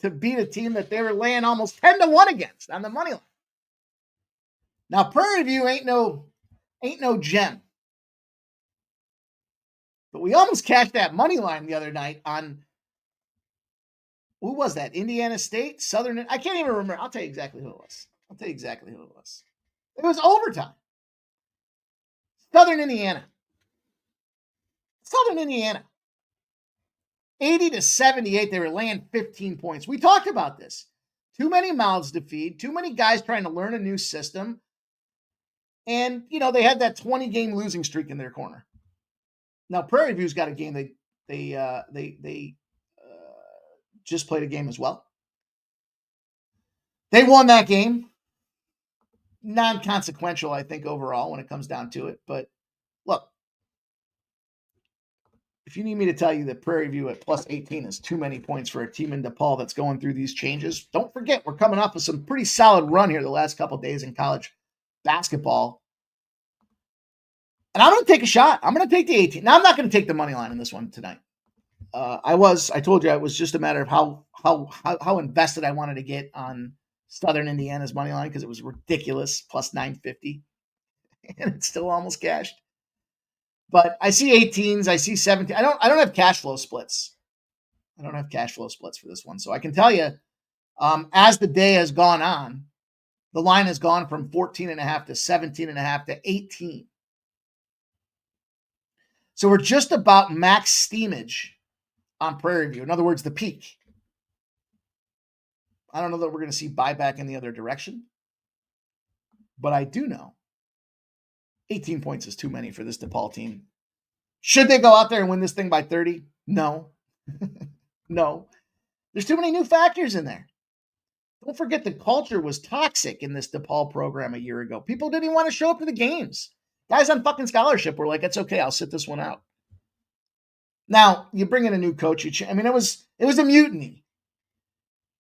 to beat a team that they were laying almost 10-1 against on the money line. Now, Prairie View ain't no gem. But we almost cashed that money line the other night on, who was that? Indiana State? Southern? I can't even remember. I'll tell you exactly who it was. It was overtime. Southern Indiana. 80-78. They were laying 15 points. We talked about this. Too many mouths to feed. Too many guys trying to learn a new system. And, they had that 20-game losing streak in their corner. Now, Prairie View's got a game. They just played a game as well. They won that game. Non-consequential, I think, overall when it comes down to it. But look, if you need me to tell you that Prairie View at plus 18 is too many points for a team in DePaul that's going through these changes, don't forget we're coming off of some pretty solid run here the last couple of days in college basketball. And I'm going to take a shot. I'm going to take the 18. Now, I'm not going to take the money line in this one tonight. I told you it was just a matter of how invested I wanted to get on Southern Indiana's money line because it was ridiculous, plus 950, and it's still almost cashed. But I see 18s, I see 17. I don't have cash flow splits. I don't have cash flow splits for this one, so I can tell you, as the day has gone on, the line has gone from 14.5 to 17.5 to 18. So we're just about max steamage on Prairie View. In other words, the peak. I don't know that we're going to see buyback in the other direction. But I do know 18 points is too many for this DePaul team. Should they go out there and win this thing by 30? No. No. There's too many new factors in there. Don't forget the culture was toxic in this DePaul program a year ago. People didn't even want to show up to the games. Guys on fucking scholarship were like, it's okay, I'll sit this one out. Now, you bring in a new coach. It was a mutiny.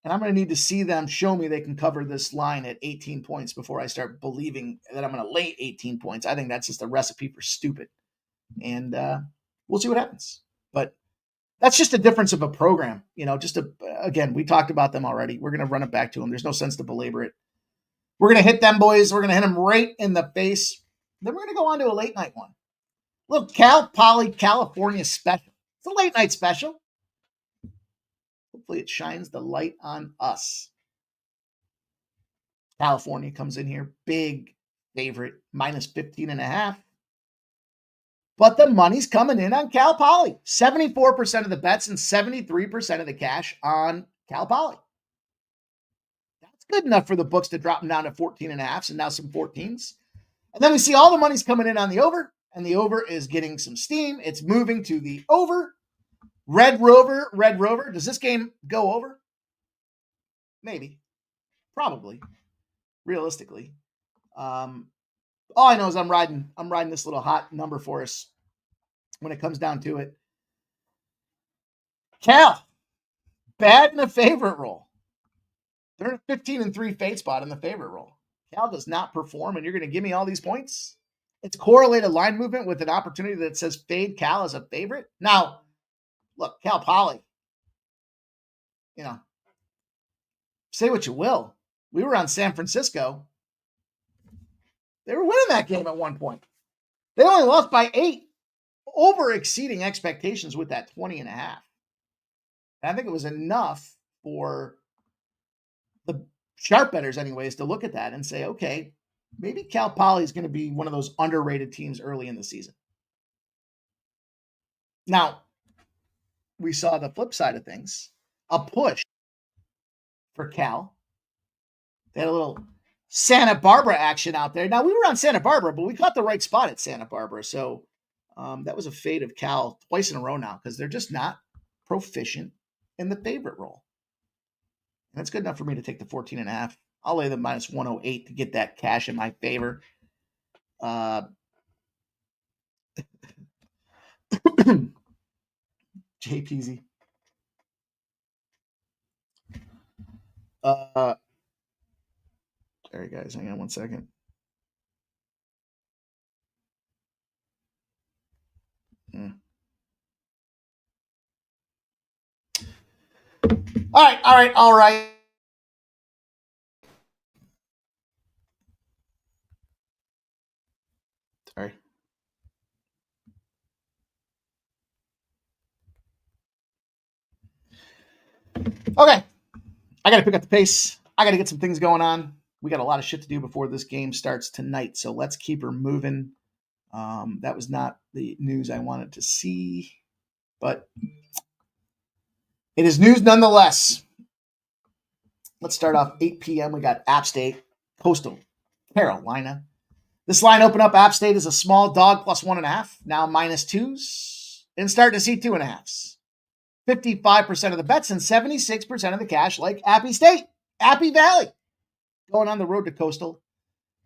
And I'm going to need to see them show me they can cover this line at 18 points before I start believing that I'm going to lay 18 points. I think that's just a recipe for stupid. And we'll see what happens. But that's just a difference of a program. Again, we talked about them already. We're going to run it back to them. There's no sense to belabor it. We're going to hit them boys. We're going to hit them right in the face. Then we're going to go on to a late night one. Little Cal Poly California special. It's a late night special. Hopefully it shines the light on us. California comes in here, big favorite, minus 15.5. But the money's coming in on Cal Poly. 74% of the bets and 73% of the cash on Cal Poly. That's good enough for the books to drop them down to 14.5s and now some 14s. And then we see all the money's coming in on the over, and the over is getting some steam. It's moving to the over. Red Rover. Does this game go over? Maybe. Probably. Realistically. All I know is I'm riding this little hot number for us when it comes down to it. Cal, bad in the favorite role. They're in a 15-3 fade spot in the favorite role. Cal does not perform, and you're going to give me all these points? It's correlated line movement with an opportunity that says fade Cal as a favorite. Now, look, Cal Poly, say what you will. We were on San Francisco. They were winning that game at one point. They only lost by 8, over exceeding expectations with that 20.5. And I think it was enough for the sharp bettors anyways to look at that and say, okay, maybe Cal Poly is going to be one of those underrated teams early in the season. Now, we saw the flip side of things, a push for Cal. They had a little Santa Barbara action out there. Now, we were on Santa Barbara, but we caught the right spot at Santa Barbara. So that was a fade of Cal twice in a row now because they're just not proficient in the favorite role. And that's good enough for me to take the 14.5. I'll lay the minus 108 to get that cash in my favor. JPZ. Sorry, guys. Hang on one second. All right. Sorry. Okay. I got to pick up the pace. I got to get some things going on. We got a lot of shit to do before this game starts tonight, so let's keep her moving. That was not the news I wanted to see, but it is news nonetheless. Let's start off 8 p.m. We got App State, Coastal Carolina. This line opened up. App State is a small dog plus 1.5, now minus 2s, and starting to see 2.5s. 55% of the bets and 76% of the cash like Appy State, Appy Valley, going on the road to Coastal.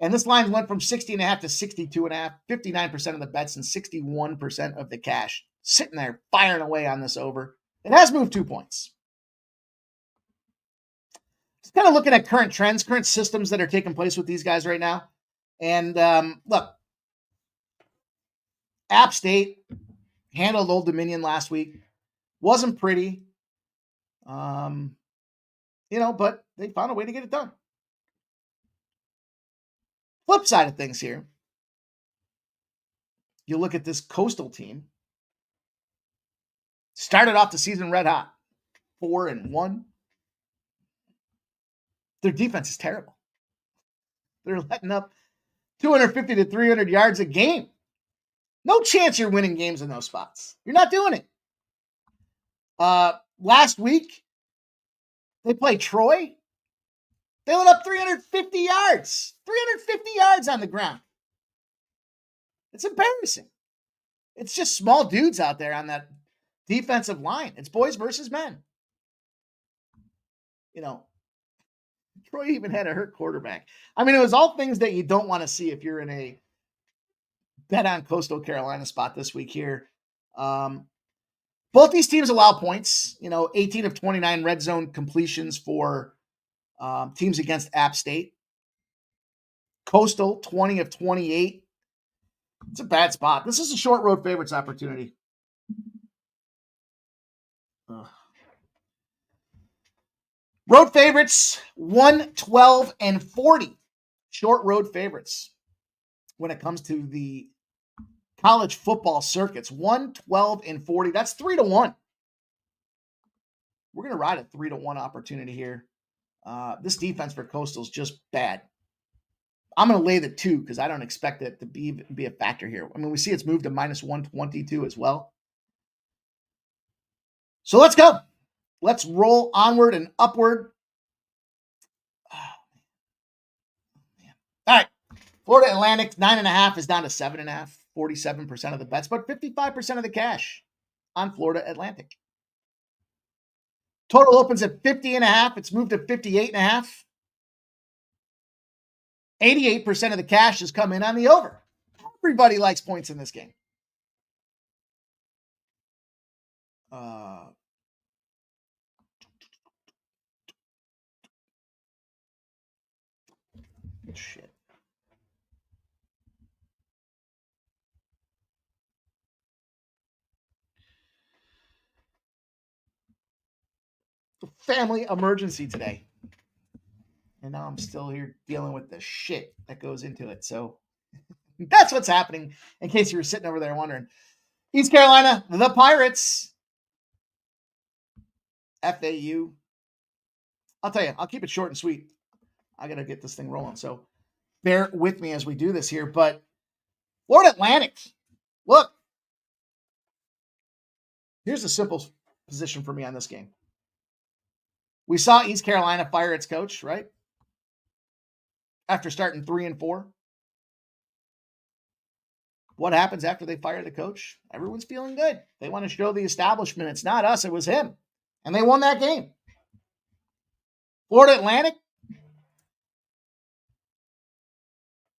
And this line went from 60.5 to 62.5, 59% of the bets and 61% of the cash. Sitting there firing away on this over. It has moved 2 points. Just kind of looking at current trends, current systems that are taking place with these guys right now. And look, App State handled Old Dominion last week. Wasn't pretty, but they found a way to get it done. Flip side of things here. You look at this Coastal team. Started off the season red hot. 4-1. Their defense is terrible. They're letting up 250 to 300 yards a game. No chance you're winning games in those spots. You're not doing it. Last week, they played Troy. They lit up 350 yards. 350 yards on the ground. It's embarrassing. It's just small dudes out there on that defensive line. It's boys versus men. You know, Troy even had a hurt quarterback. I mean, it was all things that you don't want to see if you're in a bet on Coastal Carolina spot this week here. Both these teams allow points. 18 of 29 red zone completions for teams against App State. Coastal, 20 of 28. It's a bad spot. This is a short road favorites opportunity. Road favorites, 112 and 40. Short road favorites when it comes to the college football circuits. 112 and 40. That's 3-1. We're going to ride a 3-1 opportunity here. This defense for Coastal is just bad. I'm going to lay the 2 because I don't expect it to be a factor here. I mean, we see it's moved to minus 122 as well. So let's go. Let's roll onward and upward. Oh, man. All right. Florida Atlantic, 9.5 is down to 7.5. 47% of the bets, but 55% of the cash on Florida Atlantic. Total opens at 50.5. It's moved to 58.5. 88% of the cash has come in on the over. Everybody likes points in this game. Shit. Family emergency today. And now I'm still here dealing with the shit that goes into it. So that's what's happening, in case you were sitting over there wondering. East Carolina, the Pirates. FAU. I'll tell you, I'll keep it short and sweet. I got to get this thing rolling. So bear with me as we do this here. But Florida Atlantic, look. Here's a simple position for me on this game. We saw East Carolina fire its coach, right? After starting 3-4. What happens after they fire the coach? Everyone's feeling good. They want to show the establishment it's not us, it was him. And they won that game. Florida Atlantic.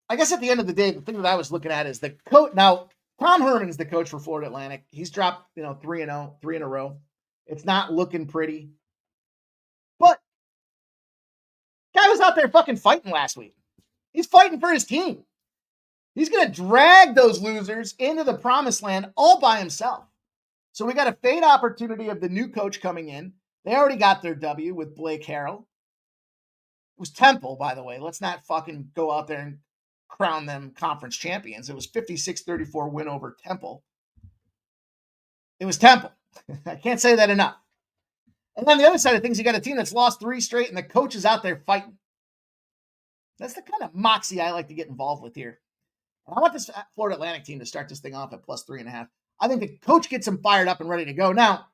I guess at the end of the day, the thing that I was looking at is the coach. Now, Tom Herman's the coach for Florida Atlantic. He's dropped, 3-0, 3 in a row. It's not looking pretty. But guy was out there fucking fighting last week. He's fighting for his team. He's going to drag those losers into the promised land all by himself. So we got a fade opportunity of the new coach coming in. They already got their W with Blake Harrell. It was Temple, by the way. Let's not fucking go out there and crown them conference champions. It was 56-34 win over Temple. It was Temple. I can't say that enough. And then the other side of things, you got a team that's lost 3 straight and the coach is out there fighting. That's the kind of moxie I like to get involved with here. And I want this Florida Atlantic team to start this thing off at plus 3.5. I think the coach gets them fired up and ready to go. Now,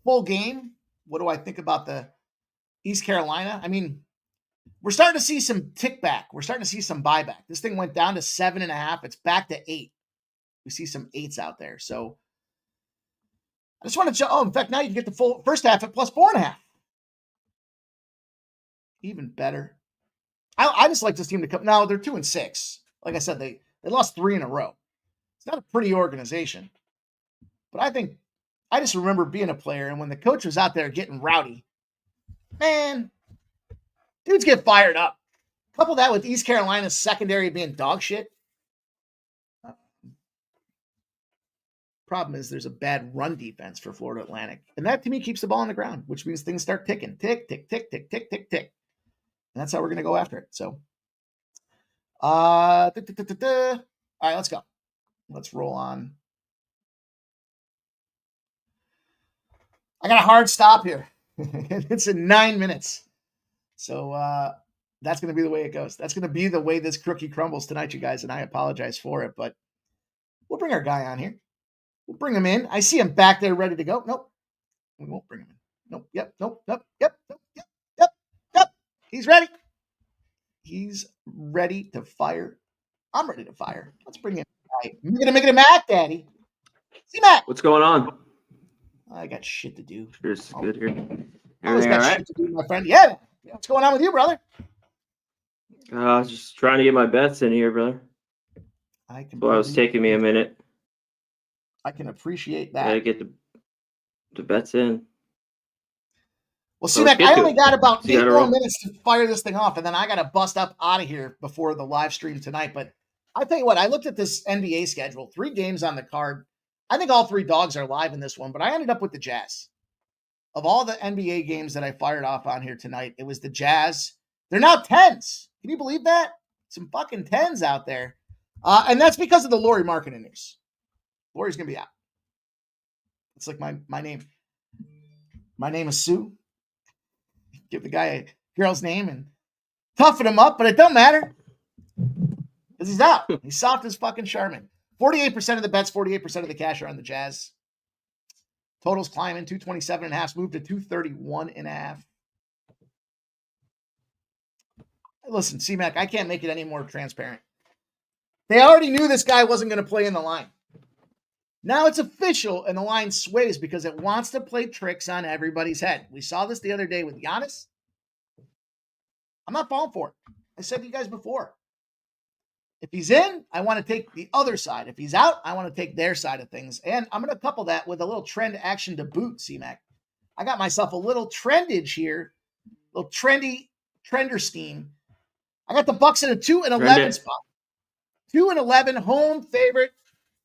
full game, what do I think about the East Carolina? I mean, we're starting to see some tick back. We're starting to see some buyback. This thing went down to 7.5. It's back to 8. We see some 8s out there. So I just want to, in fact, now you can get the full first half at plus 4.5. Even better. I just like this team to come. Now they're 2-6. Like I said, they lost 3 in a row. It's not a pretty organization. But I just remember being a player, and when the coach was out there getting rowdy, man, dudes get fired up. Couple that with East Carolina's secondary being dog shit. Problem is there's a bad run defense for Florida Atlantic. And that, to me, keeps the ball on the ground, which means things start ticking. Tick, tick, tick, tick, tick, tick, tick. And that's how we're going to go after it. So, all right, let's go. Let's roll on. I got a hard stop here. It's in 9 minutes. So that's going to be the way it goes. That's going to be the way this cookie crumbles tonight, you guys, and I apologize for it. But we'll bring our guy on here. We'll bring him in. I see him back there ready to go. Nope. We won't bring him in. Nope. Yep. Nope. Nope. Yep. Nope. Yep. Yep. Yep. He's ready. He's ready to fire. I'm ready to fire. Let's bring in Make it Mac, Daddy. See, Mac. What's going on? I got shit to do. Here's good here. Always Everything got all right? shit to do, my friend. Yeah. What's going on with you, brother? Just trying to get my bets in here, brother. Well, it was taking me a minute. I can appreciate that. Gotta get the bets in. Well, see, Mac, I only got about 8 more minutes to fire this thing off, and then I got to bust up out of here before the live stream tonight. But I tell you what, I looked at this NBA schedule, 3 games on the card. I think all 3 dogs are live in this one, but I ended up with the Jazz. Of all the NBA games that I fired off on here tonight, it was the Jazz. They're now 10s. Can you believe that? Some fucking 10s out there. And that's because of the Lauri Markkanen news. Lauri's going to be out. It's like my name. My name is Sue. Give the guy a girl's name and toughen him up, but it don't matter. Because he's out. He's soft as fucking Charmin. 48% of the bets, 48% of the cash are on the Jazz. Totals climbing, 227.5, moved to 231.5. Listen, C-Mac, I can't make it any more transparent. They already knew this guy wasn't going to play in the line. Now it's official, and the line sways because it wants to play tricks on everybody's head. We saw this the other day with Giannis. I'm not falling for it. I said to you guys before. If he's in, I want to take the other side. If he's out, I want to take their side of things. And I'm going to couple that with a little trend action to boot, C-Mac. I got myself a little trendage here, a little trender scheme. I got the Bucks in a 2-11 spot. 2-11, home favorite.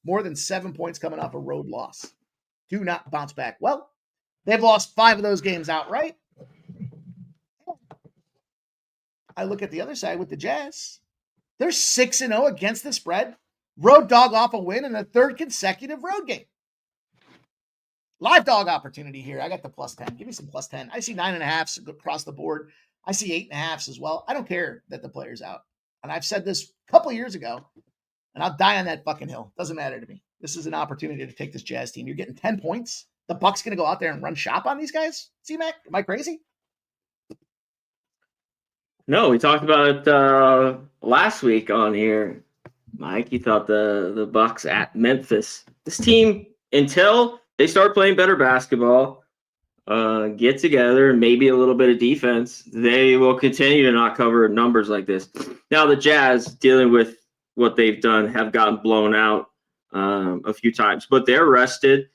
More than 7 points coming off a road loss. Do not bounce back. Well, they've lost 5 of those games outright. I look at the other side with the Jazz. They're 6-0 against the spread. Road dog off a win in a 3rd consecutive road game. Live dog opportunity here. I got the plus 10. Give me some plus 10. I see 9.5s across the board. I see 8.5s as well. I don't care that the player's out. And I've said this a couple years ago, and I'll die on that fucking hill. Doesn't matter to me. This is an opportunity to take this Jazz team. You're getting 10 points. The Bucks going to go out there and run shop on these guys? C-Mac, am I crazy? No, we talked about it last week on here. Mike, you thought the Bucks at Memphis. This team, until they start playing better basketball, get together, maybe a little bit of defense, they will continue to not cover numbers like this. Now, the Jazz, dealing with what they've done, have gotten blown out a few times, but they're rested.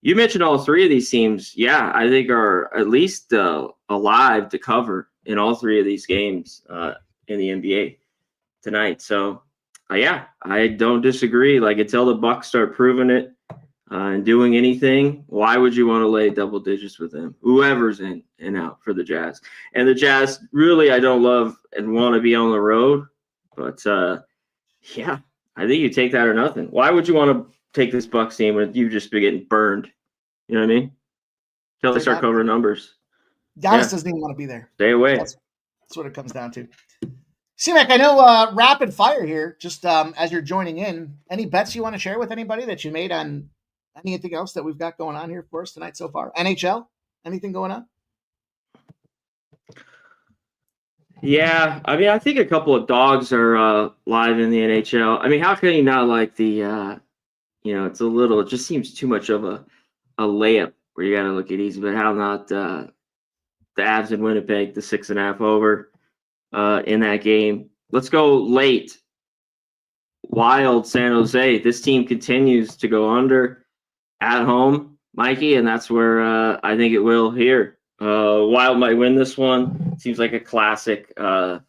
You mentioned all 3 of these teams. Yeah, I think are at least alive to cover in all 3 of these games in the NBA tonight. So, yeah, I don't disagree. Like, until the Bucks start proving it and doing anything, why would you want to lay double digits with them? Whoever's in and out for the Jazz. And the Jazz, really, I don't love and want to be on the road. But, yeah, I think you take that or nothing. Why would you want to take this Bucks team when you've just been getting burned? You know what I mean? Until they start covering numbers. Giannis doesn't even want to be there. Stay away. That's what it comes down to. C-Mac, I know rapid fire here, just as you're joining in. Any bets you want to share with anybody that you made on anything else that we've got going on here for us tonight so far? NHL? Anything going on? Yeah, I mean, I think a couple of dogs are live in the NHL. I mean, how can you not like the, it just seems too much of a layup where you got to look at easy, but how not the Avs in Winnipeg, the 6.5 over in that game. Let's go late. Wild San Jose. This team continues to go under at home, Mikey, and that's where I think it will here. Wild might win this one. Seems like a classic 3-1,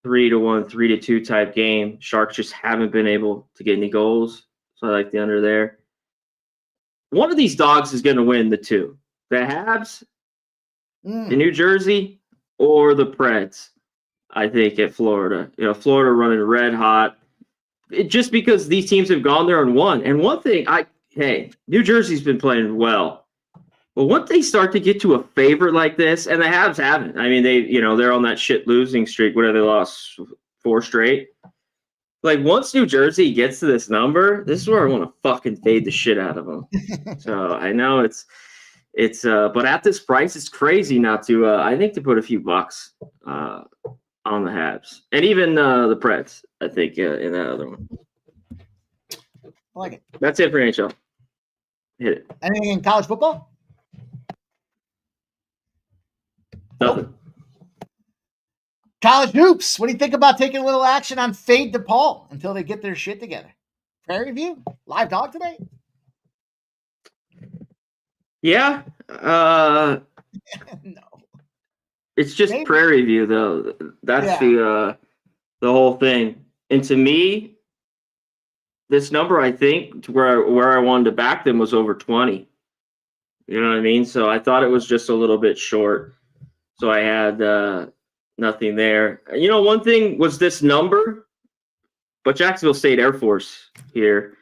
3-2 type game. Sharks just haven't been able to get any goals, so I like the under there. One of these dogs is going to win the 2. The Habs, the New Jersey, or the Preds, I think, at Florida. Florida running red hot. Just because these teams have gone there and won. And one thing, New Jersey's been playing well. But once they start to get to a favorite like this, and the Habs haven't. I mean, they're on that shit losing streak. What have they lost? 4 straight? Like, once New Jersey gets to this number, this is where I want to fucking fade the shit out of them. So I know it's It's but at this price, it's crazy not to. I think to put a few bucks on the Habs and even the Preds. I think in that other one. I like it. That's it for NHL. Hit it. Anything in college football? Nothing. College hoops. What do you think about taking a little action on Fade DePaul until they get their shit together? Prairie View? Live dog today? Yeah. No. It's just Maybe. Prairie View, though. That's the whole thing. And to me, this number, I think, to where I wanted to back them was over 20. You know what I mean? So I thought it was just a little bit short. So I had nothing there. You know, one thing was this number, but Jacksonville State Air Force here,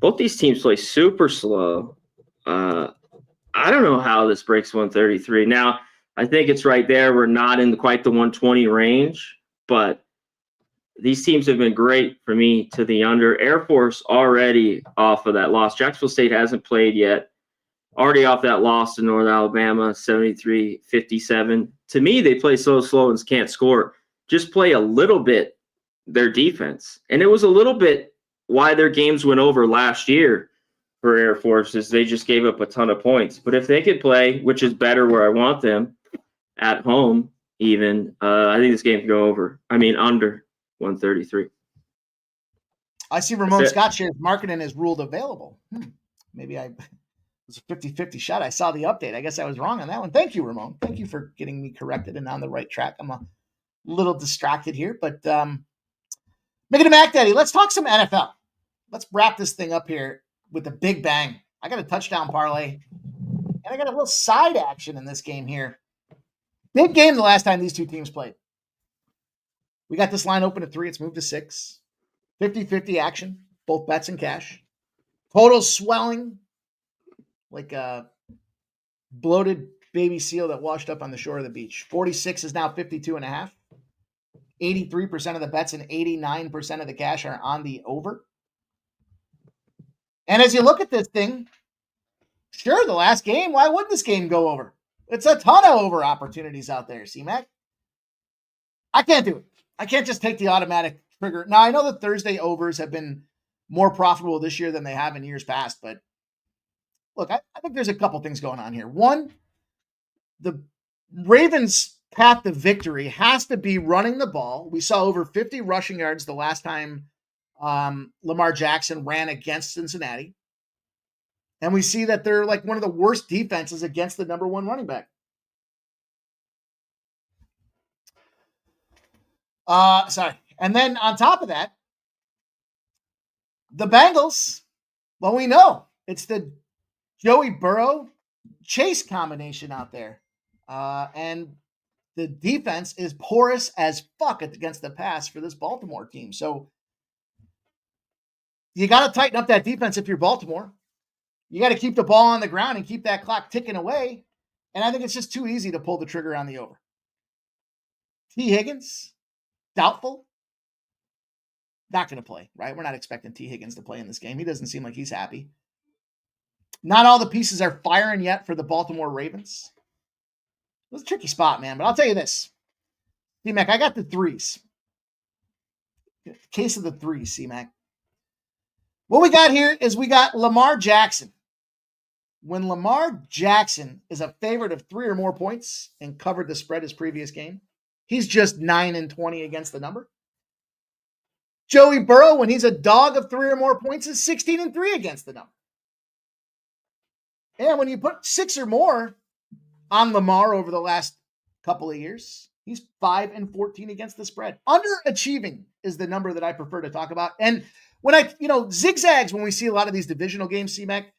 both these teams play super slow. I don't know how this breaks 133. Now, I think it's right there. We're not in quite the 120 range, but these teams have been great for me to the under. Air Force already off of that loss. Jacksonville State hasn't played yet. Already off that loss to North Alabama, 73-57. To me, they play so slow and can't score. Just play a little bit their defense. And it was a little bit why their games went over last year for Air Force is they just gave up a ton of points. But if they could play, which is better where I want them, at home even, I think this game can go over. I mean, under 133. I see Ramon Scott shares marketing is ruled available. Maybe it was a 50-50 shot. I saw the update. I guess I was wrong on that one. Thank you, Ramon. Thank you for getting me corrected and on the right track. I'm a little distracted here, but making a Mac Daddy, let's talk some NFL. Let's wrap this thing up here with a big bang. I got a touchdown parlay, and I got a little side action in this game here. Big game the last time these two teams played. We got this line open at 3. It's moved to 6. 50-50 action, both bets and cash. Total swelling like a bloated baby seal that washed up on the shore of the beach. 46 is now 52.5. 83% of the bets and 89% of the cash are on the over. And as you look at this thing, sure, the last game, why wouldn't this game go over? It's a ton of over opportunities out there, C-Mac. I can't do it. I can't just take the automatic trigger. Now, I know the Thursday overs have been more profitable this year than they have in years past, but look, I think there's a couple things going on here. One, the Ravens' path to victory has to be running the ball. We saw over 50 rushing yards the last time Lamar Jackson ran against Cincinnati. And we see that they're like one of the worst defenses against the number one running back. And then on top of that, the Bengals, well, we know it's the Joey Burrow Chase combination out there. And the defense is porous as fuck against the pass for this Baltimore team. So you got to tighten up that defense if you're Baltimore. You got to keep the ball on the ground and keep that clock ticking away. And I think it's just too easy to pull the trigger on the over. T. Higgins, doubtful. Not going to play, right? We're not expecting T. Higgins to play in this game. He doesn't seem like he's happy. Not all the pieces are firing yet for the Baltimore Ravens. It was a tricky spot, man. But I'll tell you this. C-Mac, I got the 3s. Case of the 3s, C-Mac. What we got here is we got Lamar Jackson. When Lamar Jackson is a favorite of 3 or more points and covered the spread his previous game, he's just 9-20 against the number. Joey Burrow, when he's a dog of 3 or more points, is 16-3 against the number. And when you put 6 or more on Lamar over the last couple of years, he's 5-14 against the spread. Underachieving is the number that I prefer to talk about. And when zigzags when we see a lot of these divisional games, C-Mac,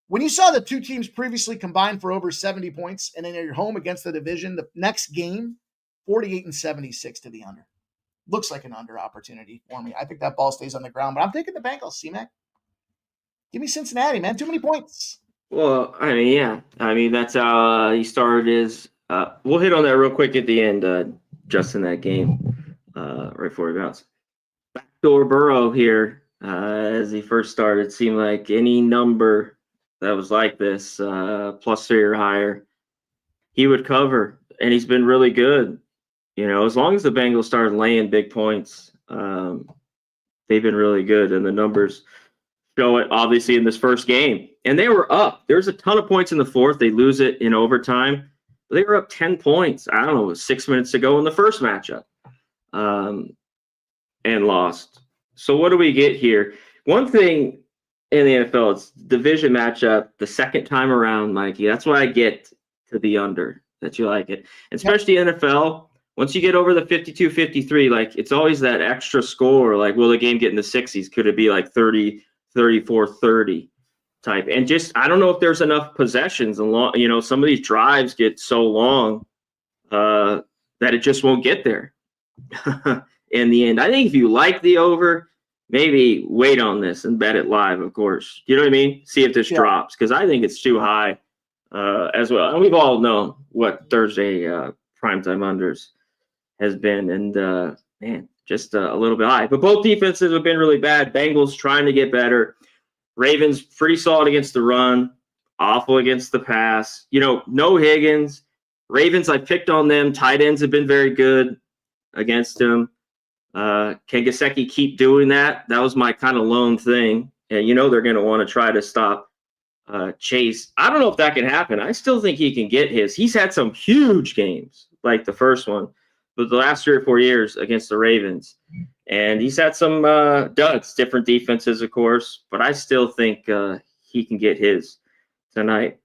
when you saw the two teams previously combined for over 70 points and then you're home against the division, the next game, 48-76 to the under. Looks like an under opportunity for me. I think that ball stays on the ground, but I'm taking the Bengals, C-Mac. Give me Cincinnati, man. Too many points. Well, I mean, yeah. I mean, that's how he started his we'll hit on that real quick at the end, just in that game, right before he bounced. Backdoor Burrow here, as he first started, seemed like any number that was like this, +3 or higher, he would cover, and he's been really good. As long as the Bengals started laying big points, they've been really good, and the numbers show it, obviously, in this first game. And they were up. There's a ton of points in the fourth. They lose it in overtime. But they were up 10 points. I don't know, it was 6 minutes to go in the first matchup, and lost. So what do we get here? One thing in the NFL, it's division matchup the second time around, Mikey. That's why I get to the under, that you like it. Especially NFL, once you get over the 52-53, like, it's always that extra score. Like, will the game get in the 60s? Could it be like 30, 34-30 type? And just, I don't know if there's enough possessions and long, some of these drives get so long that it just won't get there in the end. I think if you like the over, maybe wait on this and bet it live, of course. You know what I mean? See if this drops, because I think it's too high as well. And we've all known what Thursday primetime unders has been, and man, just a little bit high. But both defenses have been really bad. Bengals trying to get better. Ravens pretty solid against the run, awful against the pass. No Higgins. Ravens, I picked on them. Tight ends have been very good against them. Can Gesicki keep doing that? That was my kind of lone thing. And they're going to want to try to stop Chase. I don't know if that can happen. I still think he can get his. He's had some huge games, like the first one, but the last 3 or 4 years against the Ravens. And he's had some duds, different defenses, of course, but I still think he can get his tonight.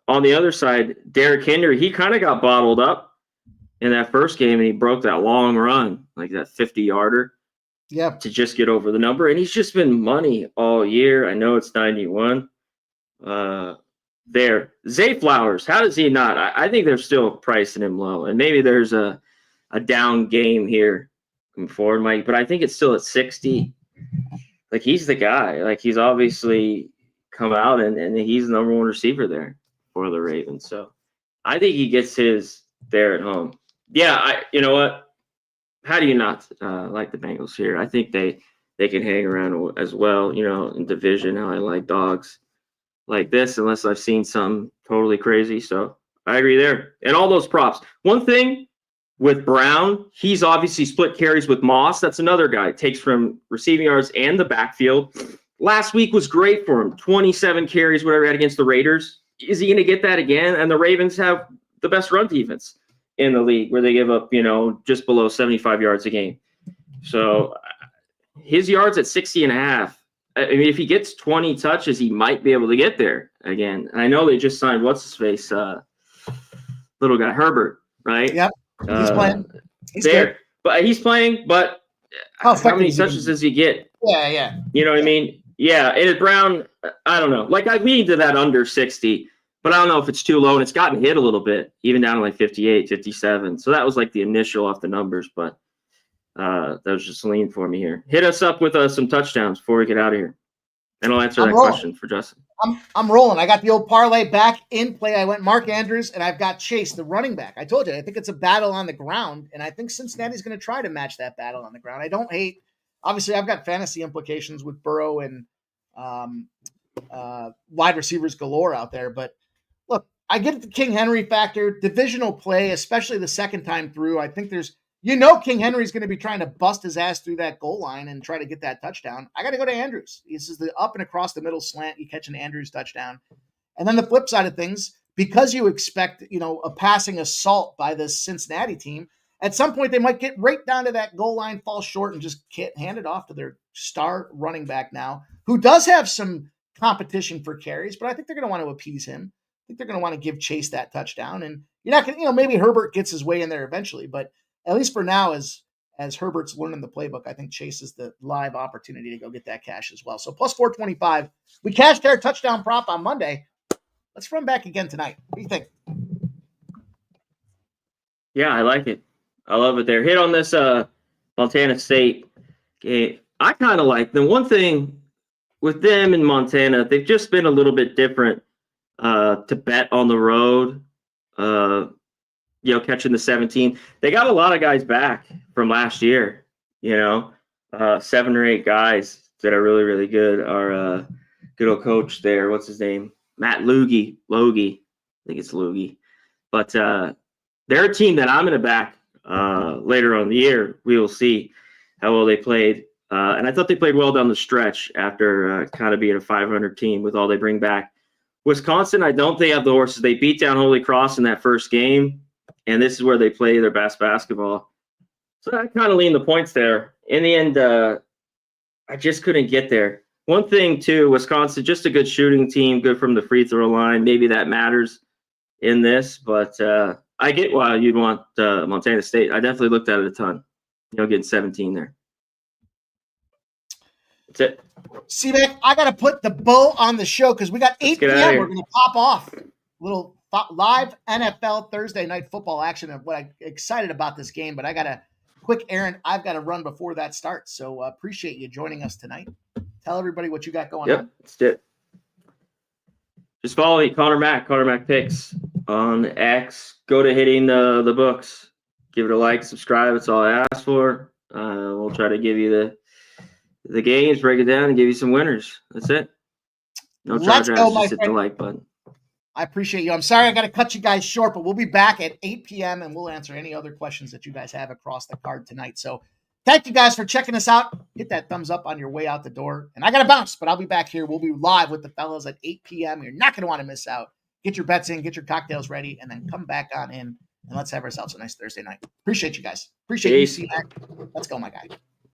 On the other side, Derrick Henry, he kind of got bottled up in that first game, and he broke that long run, like that 50-yarder, to just get over the number. And he's just been money all year. I know it's 91. There. Zay Flowers, how does he not? I think they're still pricing him low, and maybe there's a down game here going forward, Mike, but I think it's still at 60. Like, he's the guy. Like, he's obviously come out, and he's the number one receiver there for the Ravens. So I think he gets his there at home. Yeah, you know what? How do you not like the Bengals here? I think they can hang around as well, in division, how I like dogs like this, unless I've seen something totally crazy. So I agree there. And all those props. One thing with Brown, he's obviously split carries with Moss. That's another guy. Takes from receiving yards and the backfield. Last week was great for him. 27 carries, whatever he had against the Raiders. Is he going to get that again? And the Ravens have the best run defense in the league, where they give up, just below 75 yards a game. So his yards at 60.5. I mean, if he gets 20 touches, he might be able to get there again. And I know they just signed what's-his-face, little guy, Herbert, right? Yep, he's playing. He's there. good. But he's playing, but how many touches does he get? Yeah. You know what I mean? Yeah, and Brown, I don't know. Like, I lean to that under 60, but I don't know if it's too low, and it's gotten hit a little bit, even down to like 58, 57. So that was like the initial off the numbers, but that was just a lean for me here. Hit us up with some touchdowns before we get out of here, and I'll answer that question for Justin. I'm rolling. I got the old parlay back in play. I went Mark Andrews, and I've got Chase, the running back. I told you, I think it's a battle on the ground, and I think Cincinnati's going to try to match that battle on the ground. I don't hate. Obviously, I've got fantasy implications with Burrow and wide receivers galore out there, but look, I get the King Henry factor, divisional play, especially the second time through. I think there's, King Henry's going to be trying to bust his ass through that goal line and try to get that touchdown. I got to go to Andrews. This is the up and across the middle slant. You catch an Andrews touchdown. And then the flip side of things, because you expect, a passing assault by this Cincinnati team, at some point they might get right down to that goal line, fall short, and just hand it off to their star running back now, who does have some competition for carries, but I think they're going to want to appease him. I think they're going to want to give Chase that touchdown. And you're not going to, maybe Herbert gets his way in there eventually, but at least for now, as Herbert's learning the playbook, I think Chase is the live opportunity to go get that cash as well. So plus 425. We cashed our touchdown prop on Monday. Let's run back again tonight. What do you think? Yeah, I like it. I love it there. Hit on this Montana State game. I kind of like them. One thing with them in Montana, they've just been a little bit different to bet on the road. Catching the 17. They got a lot of guys back from last year, 7 or 8 guys that are really, really good. Our good old coach there, what's his name? Matt Logie. I think it's Logie. But they're a team that I'm going to back later on in the year. We will see how well they played. And I thought they played well down the stretch after kind of being a 500 team with all they bring back. Wisconsin, I don't think have the horses. They beat down Holy Cross in that first game, and this is where they play their best basketball. So I kind of lean the points there. In the end, I just couldn't get there. One thing, too, Wisconsin, just a good shooting team, good from the free throw line. Maybe that matters in this, but I get why you'd want Montana State. I definitely looked at it a ton. Getting 17 there. That's it. C-Mac, I got to put the bow on the show because we got 8 p.m. We're going to pop off. Little live NFL Thursday night football action. And what I'm excited about this game, but I got a quick errand I've got to run before that starts. So appreciate you joining us tonight. Tell everybody what you got going on. Yep, that's it. Just follow me, Connor Mac Picks on X. Go to hitting the books. Give it a like, subscribe. That's all I ask for. We'll try to give you the games, break it down, and give you some winners. That's it. No charge, just hit the like button. I appreciate you. I'm sorry I got to cut you guys short, but we'll be back at 8 p.m. and we'll answer any other questions that you guys have across the card tonight. So thank you guys for checking us out. Hit that thumbs up on your way out the door. And I got to bounce, but I'll be back here. We'll be live with the fellas at 8 p.m. You're not going to want to miss out. Get your bets in, get your cocktails ready, and then come back on in, and let's have ourselves a nice Thursday night. Appreciate you guys. Appreciate you, C-Mac. Let's go, my guy.